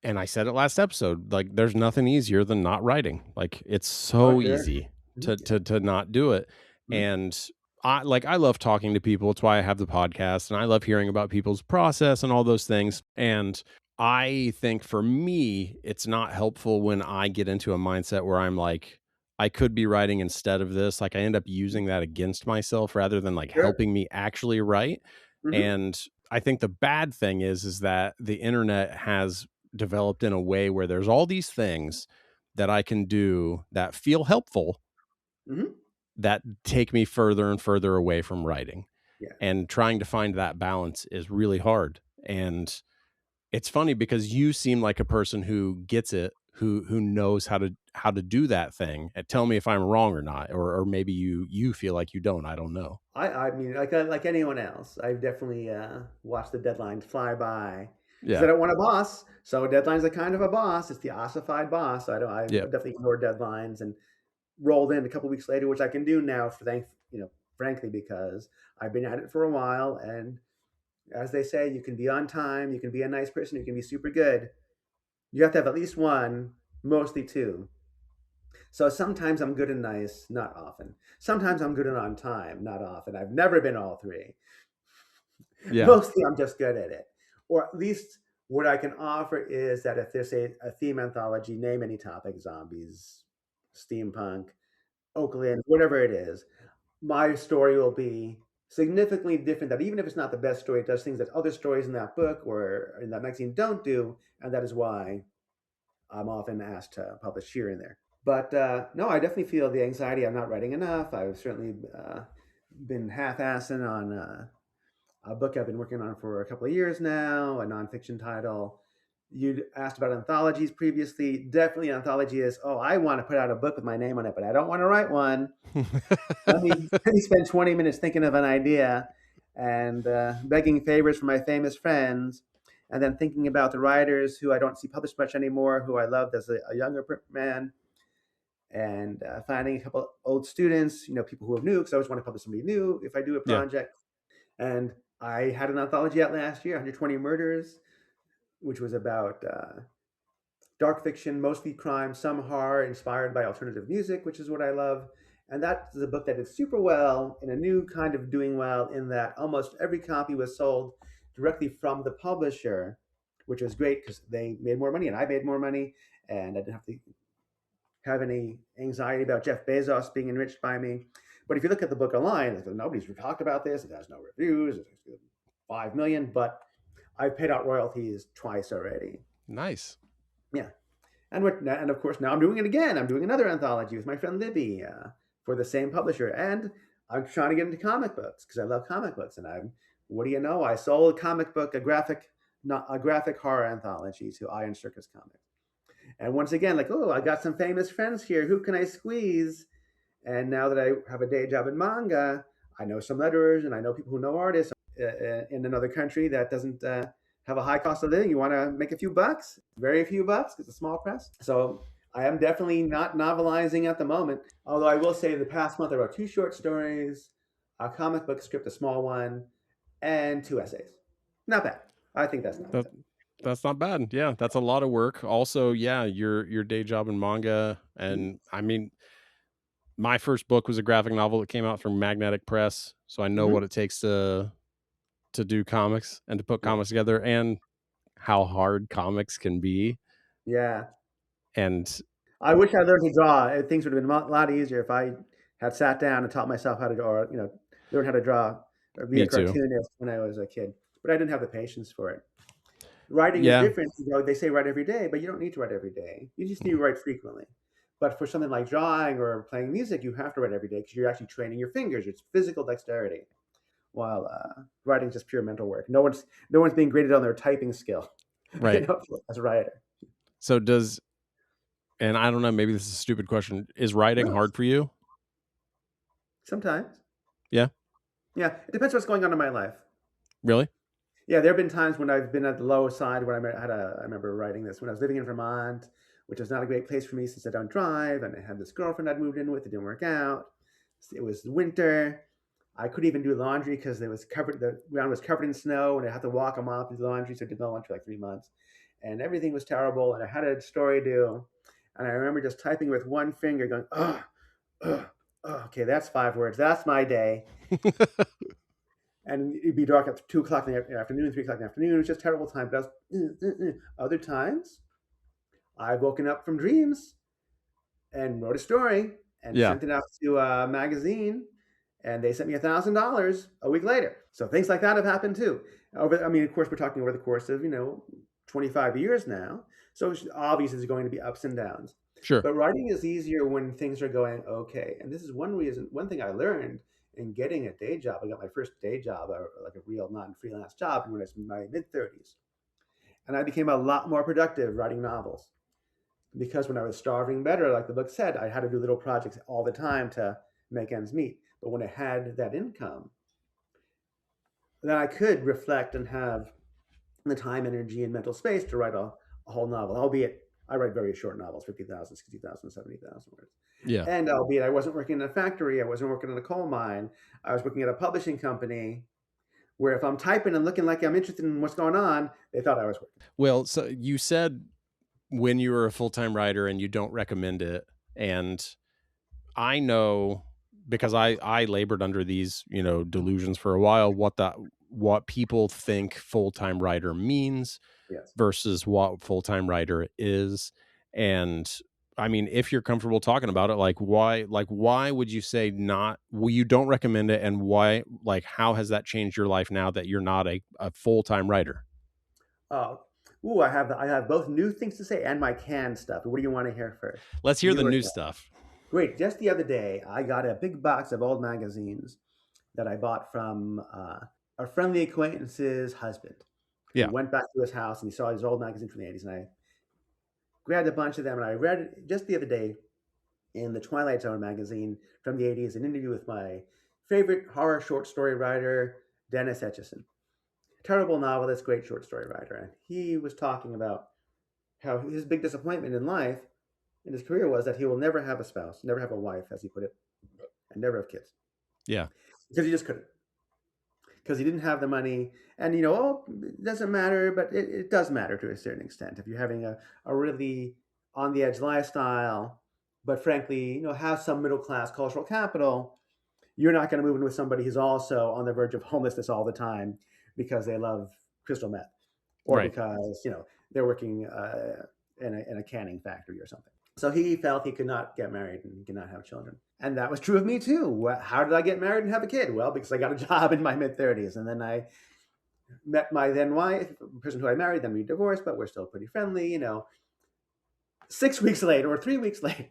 and I said it last episode. Like, there's nothing easier than not writing. Like, it's Oh, so sure. easy Mhm. to not do it. Mhm. And I love talking to people. It's why I have the podcast, and I love hearing about people's process and all those things. And I think for me, it's not helpful when I get into a mindset where I'm like, I could be writing instead of this. Like, I end up using that against myself rather than like Sure. helping me actually write. Hmm. And I think the bad thing is that the internet has developed in a way where there's all these things that I can do that feel helpful Hmm. that take me further and further away from writing. Yeah. And trying to find that balance is really hard. And it's funny because you seem like a person who gets it, who knows how to do that thing. And tell me if I'm wrong or not, or maybe you feel like you don't. I don't know. I mean, like anyone else, I've definitely watched the deadlines fly by because I Yeah. don't want a boss. So deadlines are kind of a boss. It's the ossified boss. I Yeah. definitely ignore deadlines and rolled in a couple weeks later, which I can do now for frankly, because I've been at it for a while. And as they say, you can be on time, you can be a nice person, you can be super good. You have to have at least one, mostly two. So sometimes I'm good and nice, not often. Sometimes I'm good and on time, not often. I've never been all three. Yeah. Mostly I'm just good at it. Or at least what I can offer is that if there's a theme anthology, name any topic, zombies, steampunk, Oakland, whatever it is, my story will be significantly different. That even if it's not the best story, it does things that other stories in that book or in that magazine don't do. And that is why I'm often asked to publish here and there. But no, I definitely feel the anxiety. I'm not writing enough. I've certainly been half-assing on a book I've been working on for a couple of years now, a nonfiction title. You asked about anthologies previously. Definitely, anthology is, oh, I want to put out a book with my name on it, but I don't want to write one. Let me spend 20 minutes thinking of an idea and begging favors from my famous friends, and then thinking about the writers who I don't see published much anymore, who I loved as a younger man, and finding a couple old students, people who are new, because I always want to publish somebody new if I do a Yeah. project. And I had an anthology out last year, 120 Murders, which was about dark fiction, mostly crime, some horror, inspired by alternative music, which is what I love. And that is a book that did super well in a new kind of doing well, in that almost every copy was sold directly from the publisher, which was great because they made more money and I made more money. And I didn't have to have any anxiety about Jeff Bezos being enriched by me. But if you look at the book online, nobody's talked about this. It has no reviews. It's 5 million, but I've paid out royalties twice already. Nice. Yeah. And of course, now I'm doing it again. I'm doing another anthology with my friend Libby for the same publisher. And I'm trying to get into comic books because I love comic books. And what do you know? I sold a comic book, a graphic horror anthology to Iron Circus Comics. And once again, like, oh, I got some famous friends here. Who can I squeeze? And now that I have a day job in manga, I know some letterers and I know people who know artists in another country that doesn't have a high cost of living. You want to make a few bucks, very few bucks, because it's a small press. So I am definitely not novelizing at the moment. Although I will say the past month I wrote 2 short stories, a comic book script, a small one, and 2 essays. Not bad. I think that's not That, bad. that's not bad. Yeah, that's a lot of work. Also, yeah, your day job in manga, Mhm. and I mean, my first book was a graphic novel that came out from Magnetic Press, so I know Mhm. what it takes to do comics and to put Yeah. comics together, and how hard comics can be. Yeah. And I wish I learned to draw. Things would have been a lot easier if I had sat down and taught myself how to draw, or, learn how to draw or be a me too. cartoonist when I was a kid. But I didn't have the patience for it. Writing is Yeah, different. They say write every day, but you don't need to write every day. You just need to write frequently. But for something like drawing or playing music, you have to write every day because you're actually training your fingers. It's physical dexterity, while writing is just pure mental work. No one's being graded on their typing skill, Right. as a writer. So and I don't know, maybe this is a stupid question. Is writing No, hard for you? sometimes. Yeah. Yeah, it depends what's going on in my life. Really? Yeah, there have been times when I've been at the low side when I remember writing this when I was living in Vermont, which is not a great place for me since I don't drive, and I had this girlfriend I'd moved in with. It didn't work out. It was winter. I couldn't even do laundry because the ground was covered in snow, and I had to walk a mile to do laundry, so I did no laundry for like 3 months, and everything was terrible. And I had a story due, and I remember just typing with one finger, going, "Oh, oh, okay, that's 5 words. That's my day." And it'd be dark at 2 o'clock in the afternoon, 3 o'clock in the afternoon. It was just a terrible time. But other times, I've woken up from dreams and wrote a story and Yeah. sent it out to a magazine, and they sent me $1,000 a week later. So things like that have happened too. Of course, we're talking over the course of 25 years now. So it's obvious there's going to be ups and downs. Sure. But writing is easier when things are going okay. And this is one thing I learned in getting a day job. I got my first day job, like a real non-freelance job, when I was in my mid-30s. And I became a lot more productive writing novels because when I was starving better, like the book said, I had to do little projects all the time to make ends meet. But when I had that income, then I could reflect and have the time, energy, and mental space to write a whole novel, albeit I write very short novels, 50,000, 60,000, 70,000 words. Yeah. And albeit I wasn't working in a factory, I wasn't working in a coal mine, I was working at a publishing company where if I'm typing and looking like I'm interested in what's going on, they thought I was working. Well, so you said when you were a full-time writer and you don't recommend it. And I know, because I labored under these, delusions for a while, what people think full-time writer means Yes. versus what full-time writer is. And I mean, if you're comfortable talking about it, why would you say you don't recommend it, and why, how has that changed your life now that you're not a full-time writer? I have both new things to say and my canned stuff. What do you want to hear first? Let's hear the new stuff. Great. Just the other day, I got a big box of old magazines that I bought from a friendly acquaintance's husband. Yeah. He went back to his house and he saw these old magazines from the 80s, and I grabbed a bunch of them, and I read just the other day in the Twilight Zone magazine from the 80s an interview with my favorite horror short story writer, Dennis Etchison. Terrible novelist, great short story writer. And he was talking about how his big disappointment in life, in his career, was that he will never have a spouse, never have a wife, as he put it, and never have kids. Yeah. Because he just couldn't. Because he didn't have the money. And, it doesn't matter, but it does matter to a certain extent. If you're having a really on the edge lifestyle, but frankly, have some middle class cultural capital, you're not going to move in with somebody who's also on the verge of homelessness all the time because they love crystal meth, or Right. because they're working in a canning factory or something. So he felt he could not get married and he could not have children. And that was true of me too. How did I get married and have a kid? Well, because I got a job in my mid-30s, and then I met my then wife, the person who I married. Then we divorced, but we're still pretty friendly. 6 weeks later or 3 weeks later,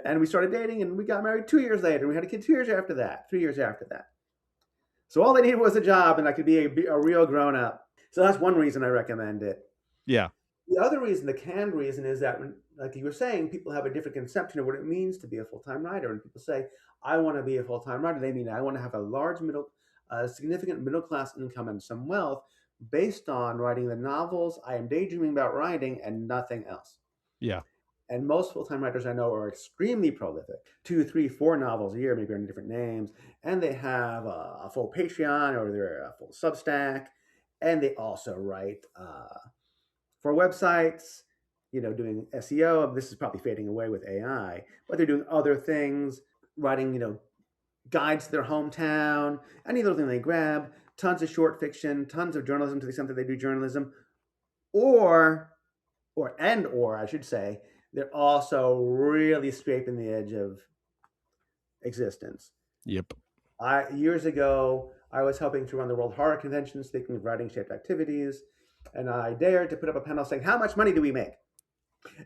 and we started dating, and we got married 2 years later. And we had a kid 2 years after that, 3 years after that. So all I needed was a job, and I could be a real grown-up. So that's one reason I recommend it. Yeah. The other reason, the canned reason, is that, like you were saying, people have a different conception of what it means to be a full-time writer. And people say, I want to be a full-time writer. They mean I want to have a significant middle-class income and some wealth based on writing the novels I am daydreaming about writing and nothing else. Yeah. And most full-time writers I know are extremely prolific, 2, 3, 4 novels a year, maybe under different names. And they have a full Patreon, or they're a full Substack. And they also write for websites, doing SEO. This is probably fading away with AI, but they're doing other things, writing, guides to their hometown, any little thing they grab, tons of short fiction, tons of journalism to the extent that they do journalism, or I should say, they're also really scraping the edge of existence. Yep. Years ago, I was helping to run the World Horror Convention, speaking of writing shaped activities, and I dared to put up a panel saying, how much money do we make?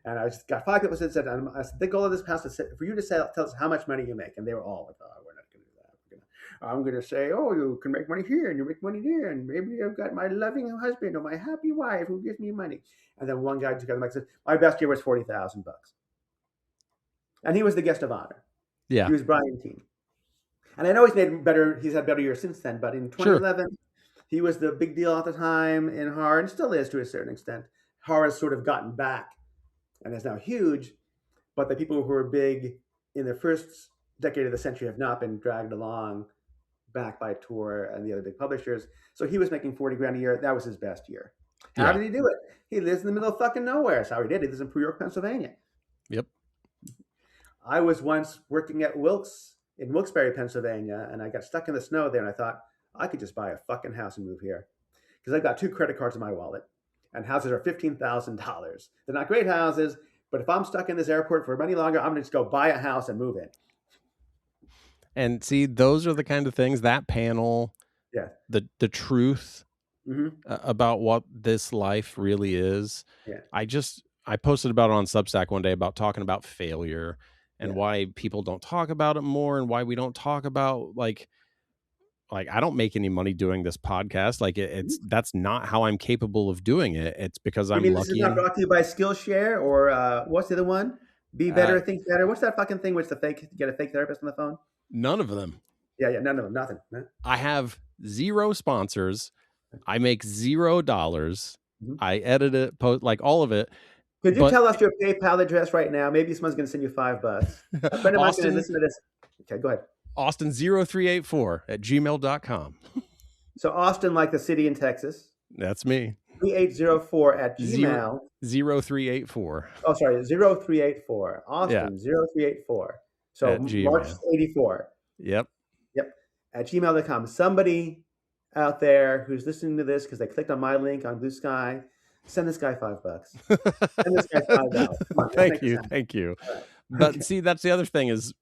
And I just got 5 people that said, I said, the goal of this past is for you to tell us how much money you make. And they were all like, oh, we're not going to do that. I'm going to say, oh, you can make money here and you make money there. And maybe I've got my loving husband or my happy wife who gives me money. And then one guy just got the mic and said, my best year was $40,000. And he was the guest of honor. Yeah. He was Brian Keane. And I know he's had better years since then, but in 2011, sure, he was the big deal at the time in horror, and still is to a certain extent. Horror has sort of gotten back and is now huge, but the people who were big in the first decade of the century have not been dragged along back by Tor and the other big publishers. So he was making $40,000 a year. That was his best year. How did he do it? He lives in the middle of fucking nowhere. That's how he did. He lives in New York, Pennsylvania. Yep. I was once working at in Wilkes-Barre, Pennsylvania, and I got stuck in the snow there, and I thought, I could just buy a fucking house and move here. Because I've got 2 credit cards in my wallet, and houses are $15,000. They're not great houses, but if I'm stuck in this airport for any longer, I'm going to just go buy a house and move in. And see, those are the kind of things, that panel, the truth about what this life really is. Yeah. I posted about it on Substack one day about talking about failure and why people don't talk about it more, and why we don't talk about like I don't make any money doing this podcast. Like that's not how I'm capable of doing it. It's because I'm lucky. This is not brought to you by Skillshare or what's the other one? Be Better, Think Better. What's that fucking thing? Which get a fake therapist on the phone? None of them. Yeah, none of them. Nothing. No. I have 0 sponsors. I make $0. I edit it, post all of it. Could you tell us your PayPal address right now? Maybe someone's going to send you $5. A friend of mine's going to listen to this. Okay, go ahead. Austin0384@gmail.com. So Austin, like the city in Texas. That's me. 3804@gmail. 0384. Oh, sorry, 0384. Austin 0384. So March 84. Yep. At gmail.com. Somebody out there who's listening to this because they clicked on my link on Blue Sky, send this guy $5. Send this guy $5. Thank you. Right. But see, that's the other thing is,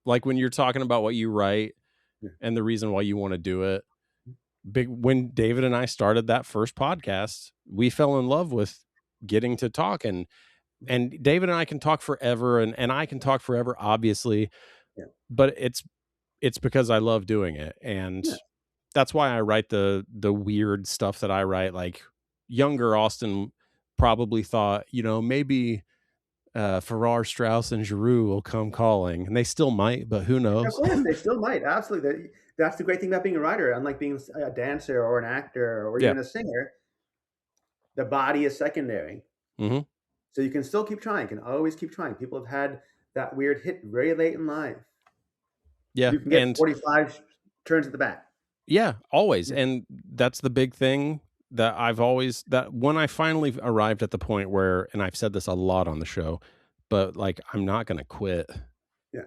like when you're talking about what you write and the reason why you want to do it. When David and I started that first podcast, we fell in love with getting to talk, and David and I can talk forever, and I can talk forever, obviously, but it's because I love doing it. And that's why I write the weird stuff that I write. Like younger Austin probably thought, maybe Farrar, Straus, and Giroux will come calling, and they still might, but who knows? Of course, they still might. Absolutely. That's the great thing about being a writer. Unlike being a dancer or an actor or even a singer, the body is secondary. Mm-hmm. So you can still keep trying. You can always keep trying. People have had that weird hit very late in life. Yeah. You can get 45 turns at the bat. Yeah, always. Yeah. And that's the big thing that that when I finally arrived at the point where, and I've said this a lot on the show, but I'm not going to quit. Yeah.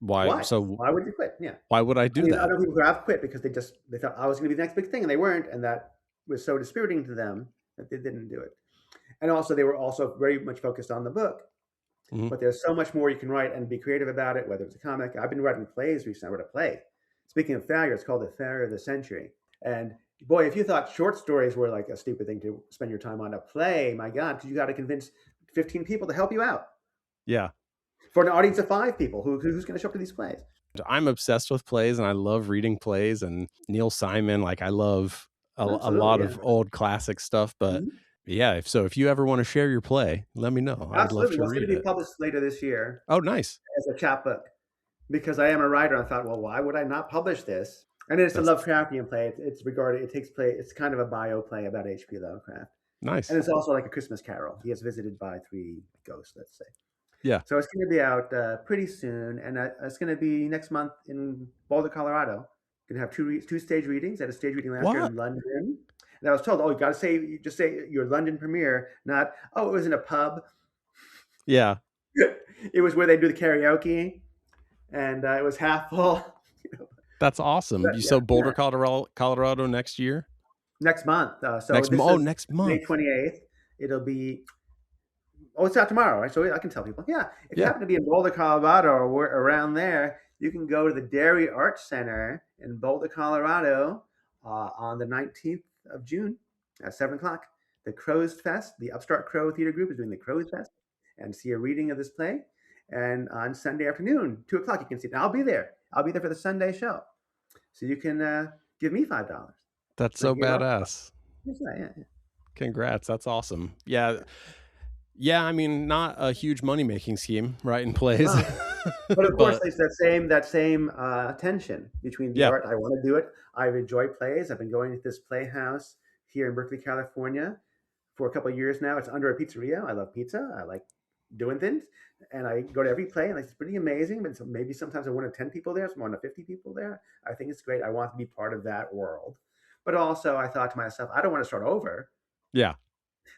Why? So why would you quit? Yeah. Why would I do that? I know people who have quit because they thought I was going to be the next big thing, and they weren't, and that was so dispiriting to them that they didn't do it. And also, they were also very much focused on the book. Mm-hmm. But there's so much more you can write and be creative about it, whether it's a comic. I've been writing plays recently. I wrote a play. Speaking of failure, it's called The Failure of the Century. And boy, if you thought short stories were like a stupid thing to spend your time on, a play, my God, because you got to convince 15 people to help you out. Yeah. For an audience of 5 people, who's going to show up to these plays? I'm obsessed with plays, and I love reading plays, and Neil Simon. I love a lot of old classic stuff. But if you ever want to share your play, let me know. Absolutely. I'd love to read it. It's going to be published later this year. Oh, nice. As a chapbook. Because I am a writer, I thought, well, why would I not publish this? And it's a Lovecraftian play. It takes place. It's kind of a bio play about H.P. Lovecraft. Nice. And it's also like a Christmas Carol. He is visited by 3 ghosts, let's say. Yeah. So it's going to be out pretty soon, and it's going to be next month in Boulder, Colorado. Going to have 2 stage readings. I had a stage reading last year in London, and I was told, you got to just say your London premiere, not it was in a pub. Yeah. It was where they do the karaoke, and it was half full. That's awesome. So Boulder, Colorado next year? Next month. Next month. May 28th. It'll be. It's out tomorrow, right? So I can tell people. Yeah, if you happen to be in Boulder, Colorado, or around there, you can go to the Dairy Arts Center in Boulder, Colorado, on the 19th of June at 7:00. the Crow's Fest. The Upstart Crow Theater Group is doing the Crow's Fest and see a reading of this play. And on Sunday afternoon, 2 o'clock, you can see it. And I'll be there. I'll be there for the Sunday show. So you can give me $5. That's so badass. Yeah. Congrats. That's awesome. Yeah. Yeah, I mean, not a huge money-making scheme, right, in plays. No. But of course, there's that same tension between the art. I want to do it. I've enjoyed plays. I've been going to this playhouse here in Berkeley, California for a couple of years now. It's under a pizzeria. I love pizza. I like doing things. And I go to every play, and it's pretty amazing. But maybe sometimes I want 10 people there, some 50 people there. I think it's great. I want to be part of that world. But also, I thought to myself, I don't want to start over. Yeah.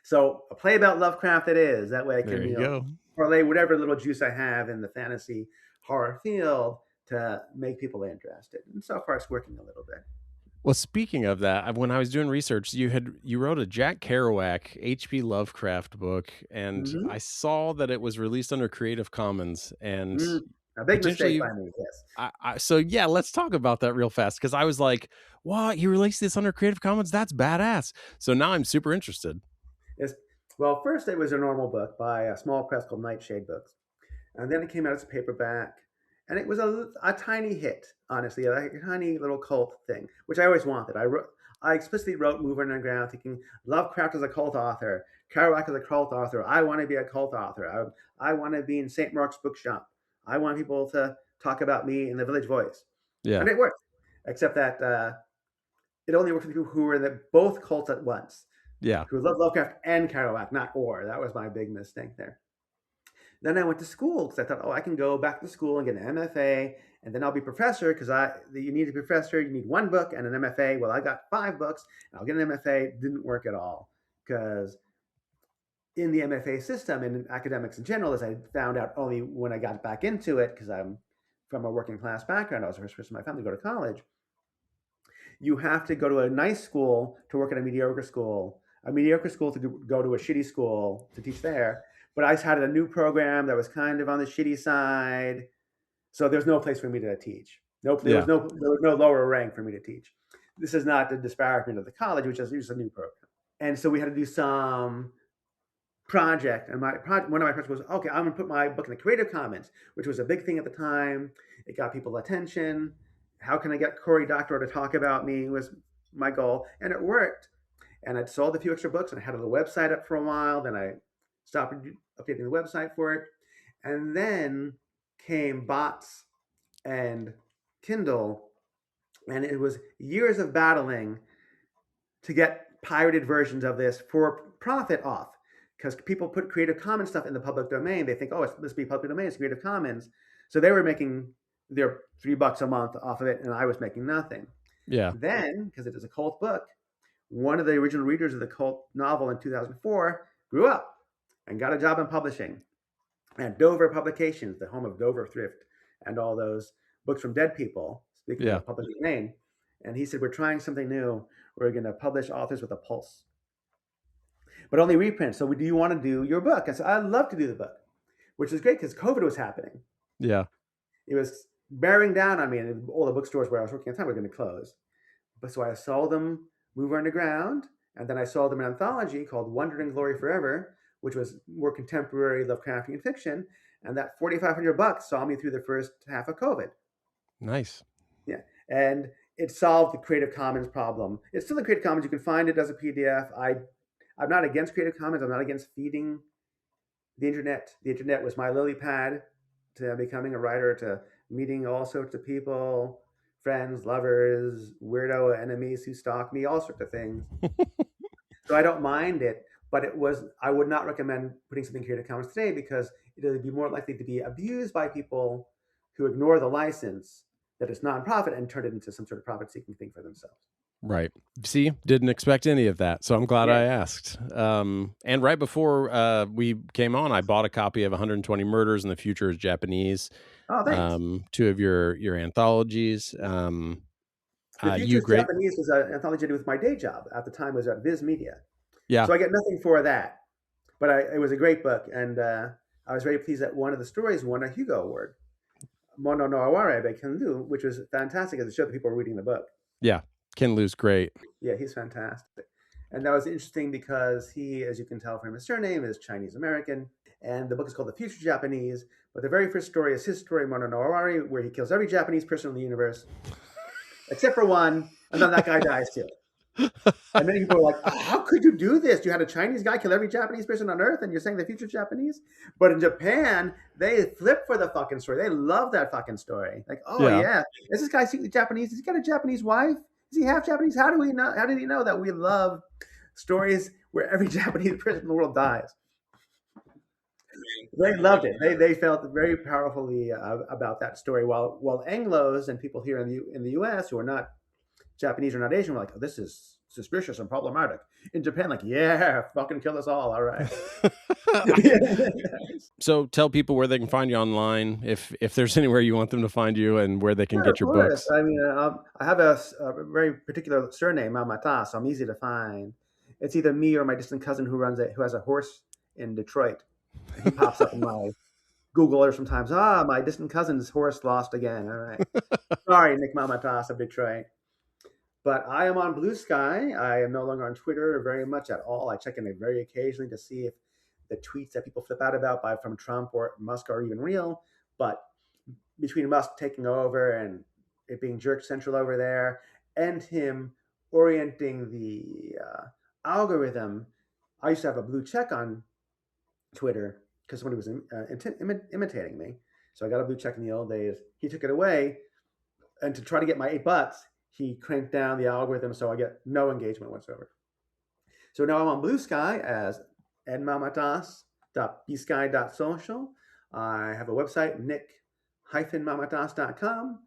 So a play about Lovecraft it is. That way I can, there you go. parlay whatever little juice I have in the fantasy horror field to make people interested. And so far it's working a little bit. Well, speaking of that, when I was doing research, you wrote a Jack Kerouac H.P. Lovecraft book, and I saw that it was released under Creative Commons. And a big mistake by me, yes. So yeah, let's talk about that real fast, because I was like, "What? You released this under Creative Commons? That's badass!" So now I'm super interested. Yes. Well, first it was a normal book by a small press called Nightshade Books, and then it came out as a paperback. And it was a tiny hit, honestly, like a tiny little cult thing, which I always wanted. I explicitly wrote Move Underground thinking Lovecraft is a cult author, Kerouac is a cult author. I want to be a cult author. I want to be in St. Mark's Bookshop. I want people to talk about me in the Village Voice. Yeah. And it worked, except that it only worked for people who were in both cults at once. Yeah. Who loved Lovecraft and Kerouac, not or. That was my big mistake there. Then I went to school because I thought, I can go back to school and get an MFA, and then I'll be a professor because you need a professor. You need 1 book and an MFA. Well, I got 5 books, and I'll get an MFA. It didn't work at all because in the MFA system and in academics in general, as I found out only when I got back into it, because I'm from a working class background, I was the first person in my family to go to college. You have to go to a nice school to work at a mediocre school to go to a shitty school to teach there. But I had a new program that was kind of on the shitty side. So there's no place for me to teach. There was no lower rank for me to teach. This is not the disparagement of the college, which is just a new program. And so we had to do some project. And one of my projects was, okay, I'm going to put my book in the Creative Commons, which was a big thing at the time. It got people attention. How can I get Cory Doctorow to talk about me was my goal. And it worked. And I'd sold a few extra books, and I had a website up for a while. Then I stopped updating the website for it. And then came bots and Kindle. And it was years of battling to get pirated versions of this for profit off. Because people put Creative Commons stuff in the public domain. They think, it's must be public domain, it's Creative Commons. So they were making their $3 a month off of it, and I was making nothing. Yeah. Then, because it is a cult book, one of the original readers of the cult novel in 2004 grew up and got a job in publishing at Dover Publications, the home of Dover Thrift and all those books from dead people, speaking of public domain. And he said, we're trying something new. We're going to publish authors with a pulse, but only reprints. So do you want to do your book? I said, I'd love to do the book, which is great because COVID was happening. Yeah. It was bearing down on me, and all the bookstores where I was working at the time were going to close. But so I sold them Move Underground, and then I sold them an anthology called Wonder and Glory Forever, which was more contemporary Lovecraftian fiction. And that $4,500 saw me through the first half of COVID. Nice. Yeah. And it solved the Creative Commons problem. It's still in Creative Commons. You can find it as a PDF. I'm not against Creative Commons. I'm not against feeding the internet. The internet was my lily pad to becoming a writer, to meeting all sorts of people, friends, lovers, weirdo enemies who stalk me, all sorts of things. So I don't mind it, but I would not recommend putting something in Creative Commons today because it would be more likely to be abused by people who ignore the license that it's nonprofit and turn it into some sort of profit-seeking thing for themselves. Right. See, didn't expect any of that. So I'm glad I asked. And right before we came on, I bought a copy of 120 Murders and the Future is Japanese. Oh, thanks. 2 of your anthologies. The Future is Japanese was an anthology I did with my day job. At the time, it was at Viz Media. Yeah. So I get nothing for that. But it was a great book. And I was very pleased that one of the stories won a Hugo Award. Mono no Aware by Ken Liu, which was fantastic as it showed that people were reading the book. Yeah. Ken Liu's great. Yeah, he's fantastic. And that was interesting because he, as you can tell from his surname, is Chinese American. And the book is called The Future Japanese. But the very first story is his story, Mono no Owari, where he kills every Japanese person in the universe, except for one, and then that guy dies too. And many people are like, oh, how could you do this? You had a Chinese guy kill every Japanese person on Earth, and you're saying the future Japanese? But in Japan, they flip for the fucking story. They love that fucking story. Like, oh yeah, is this guy secretly Japanese? Has he got a Japanese wife? Is he half Japanese? How do we know? How did he know that we love stories where every Japanese person in the world dies? They loved it. They felt very powerfully about that story. While Anglos and people here in the U.S. who are not Japanese or not Asian were like, oh, this is suspicious and problematic. In Japan, like, yeah, fucking kill us all. All right. So tell people where they can find you online, if there's anywhere you want them to find you, and where they can get your books. I mean, I have a very particular surname, Mamatas, so I'm easy to find. It's either me or my distant cousin who has a horse in Detroit. He pops up in my Google or sometimes. My distant cousin's horse lost again. All right. Sorry, Nick Mamatas of Detroit. But I am on Blue Sky. I am no longer on Twitter very much at all. I check in it very occasionally to see if the tweets that people flip out about from Trump or Musk are even real. But between Musk taking over and it being jerk central over there, and him orienting the algorithm, I used to have a blue check on Twitter because somebody was imitating me. So I got a blue check in the old days. He took it away, and to try to get my $8, he cranked down the algorithm, so I get no engagement whatsoever. So now I'm on Blue Sky as edmamatas.bsky.social. I have a website, nick-mamatas.com.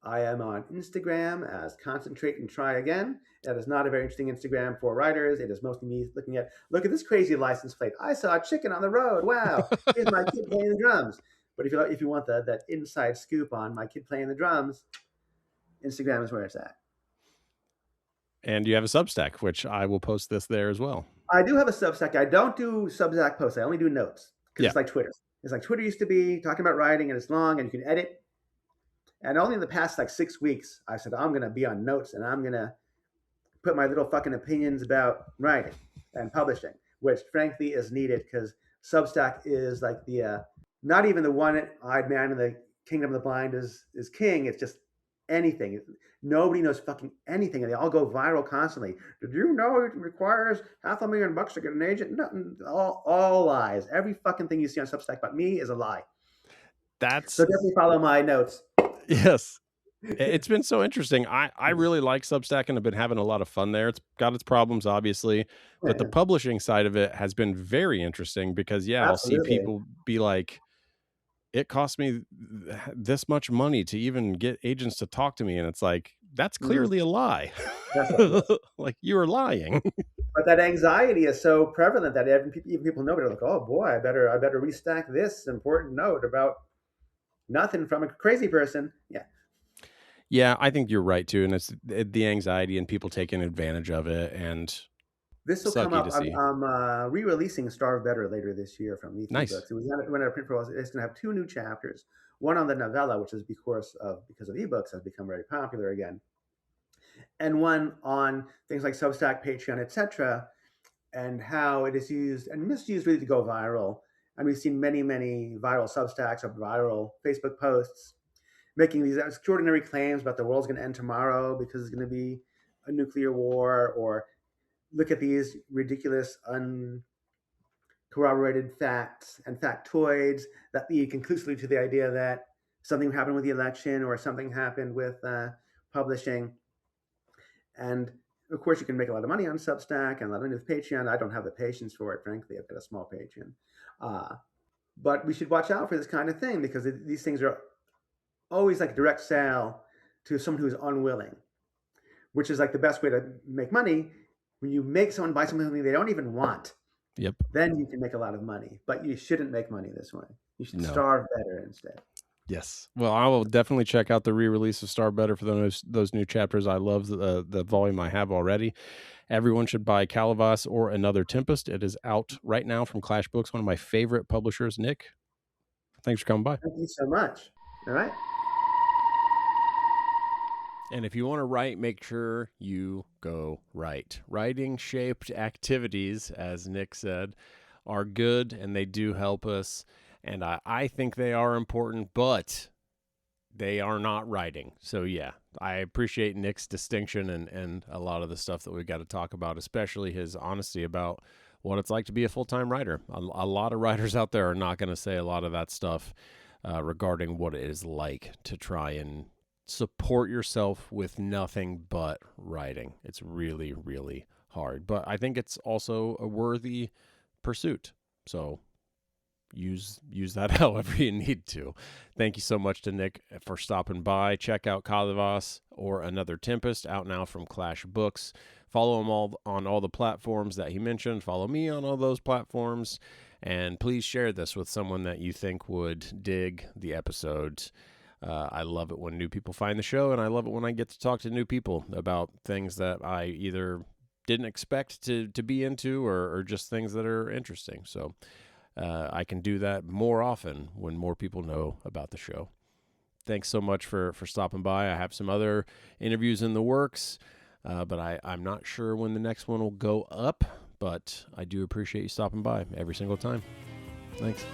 I am on Instagram as Concentrate and Try Again. That is not a very interesting Instagram for writers. It is mostly me looking at, look at this crazy license plate. I saw a chicken on the road. Wow. Here's my kid playing the drums. But if you want that inside scoop on my kid playing the drums, Instagram is where it's at. And you have a Substack, which I will post this there as well. I do have a Substack. I don't do Substack posts. I only do notes because it's like Twitter. It's like Twitter used to be, talking about writing, and it's long and you can edit. And only in the past 6 weeks, I said, I'm going to be on notes and I'm going to put my little fucking opinions about writing and publishing, which frankly is needed because Substack is like the, not even the one-eyed man in the kingdom of the blind is king. It's just anything. Nobody knows fucking anything, and they all go viral constantly. Did you know it requires $500,000 to get an agent? No, all lies. Every fucking thing you see on Substack about me is a lie. So definitely follow my notes. Yes. It's been so interesting. I really like Substack and have been having a lot of fun there. It's got its problems, obviously, but the publishing side of it has been very interesting because, I'll see people be like, it cost me this much money to even get agents to talk to me. And it's like, that's clearly a lie. Like, you are lying. But that anxiety is so prevalent that even people know it. They're like, oh boy, I better restack this important note about nothing from a crazy person. Yeah. Yeah, I think you're right too. And it's the anxiety and people taking advantage of it. And this will come up. I'm re-releasing Starve Better later this year from Leafy Books. It was when I print for us. It's going to have 2 new chapters. One on the novella, which is because of ebooks has become very popular again, and one on things like Substack, Patreon, etc., and how it is used and misused really to go viral. And we've seen many viral Substacks or viral Facebook posts making these extraordinary claims about the world's going to end tomorrow because there's going to be a nuclear war, or look at these ridiculous, uncorroborated facts and factoids that lead conclusively to the idea that something happened with the election or something happened with publishing. And of course, you can make a lot of money on Substack and a lot of money with Patreon. I don't have the patience for it, frankly. I've got a small Patreon. But we should watch out for this kind of thing because these things are always like direct sale to someone who's unwilling, which is like the best way to make money. When you make someone buy something they don't even want, then you can make a lot of money. But you shouldn't make money this way. You should starve better instead. Yes. Well, I will definitely check out the re-release of Starve Better for those new chapters. I love the volume I have already. Everyone should buy Kalivas or Another Tempest. It is out right now from Clash Books, one of my favorite publishers. Nick, thanks for coming by. Thank you so much. All right. And if you want to write, make sure you go write. Writing-shaped activities, as Nick said, are good, and they do help us. And I think they are important, but they are not writing. So, yeah, I appreciate Nick's distinction and a lot of the stuff that we've got to talk about, especially his honesty about what it's like to be a full-time writer. A lot of writers out there are not going to say a lot of that stuff regarding what it is like to try and support yourself with nothing but writing. It's really, really hard. But I think it's also a worthy pursuit. So use that however you need to. Thank you so much to Nick for stopping by. Check out Kalivas or Another Tempest, out now from Clash Books. Follow him all on all the platforms that he mentioned. Follow me on all those platforms. And please share this with someone that you think would dig the episodes. I love it when new people find the show, and I love it when I get to talk to new people about things that I either didn't expect to be into or just things that are interesting. So I can do that more often when more people know about the show. Thanks so much for stopping by. I have some other interviews in the works, but I'm not sure when the next one will go up, but I do appreciate you stopping by every single time. Thanks.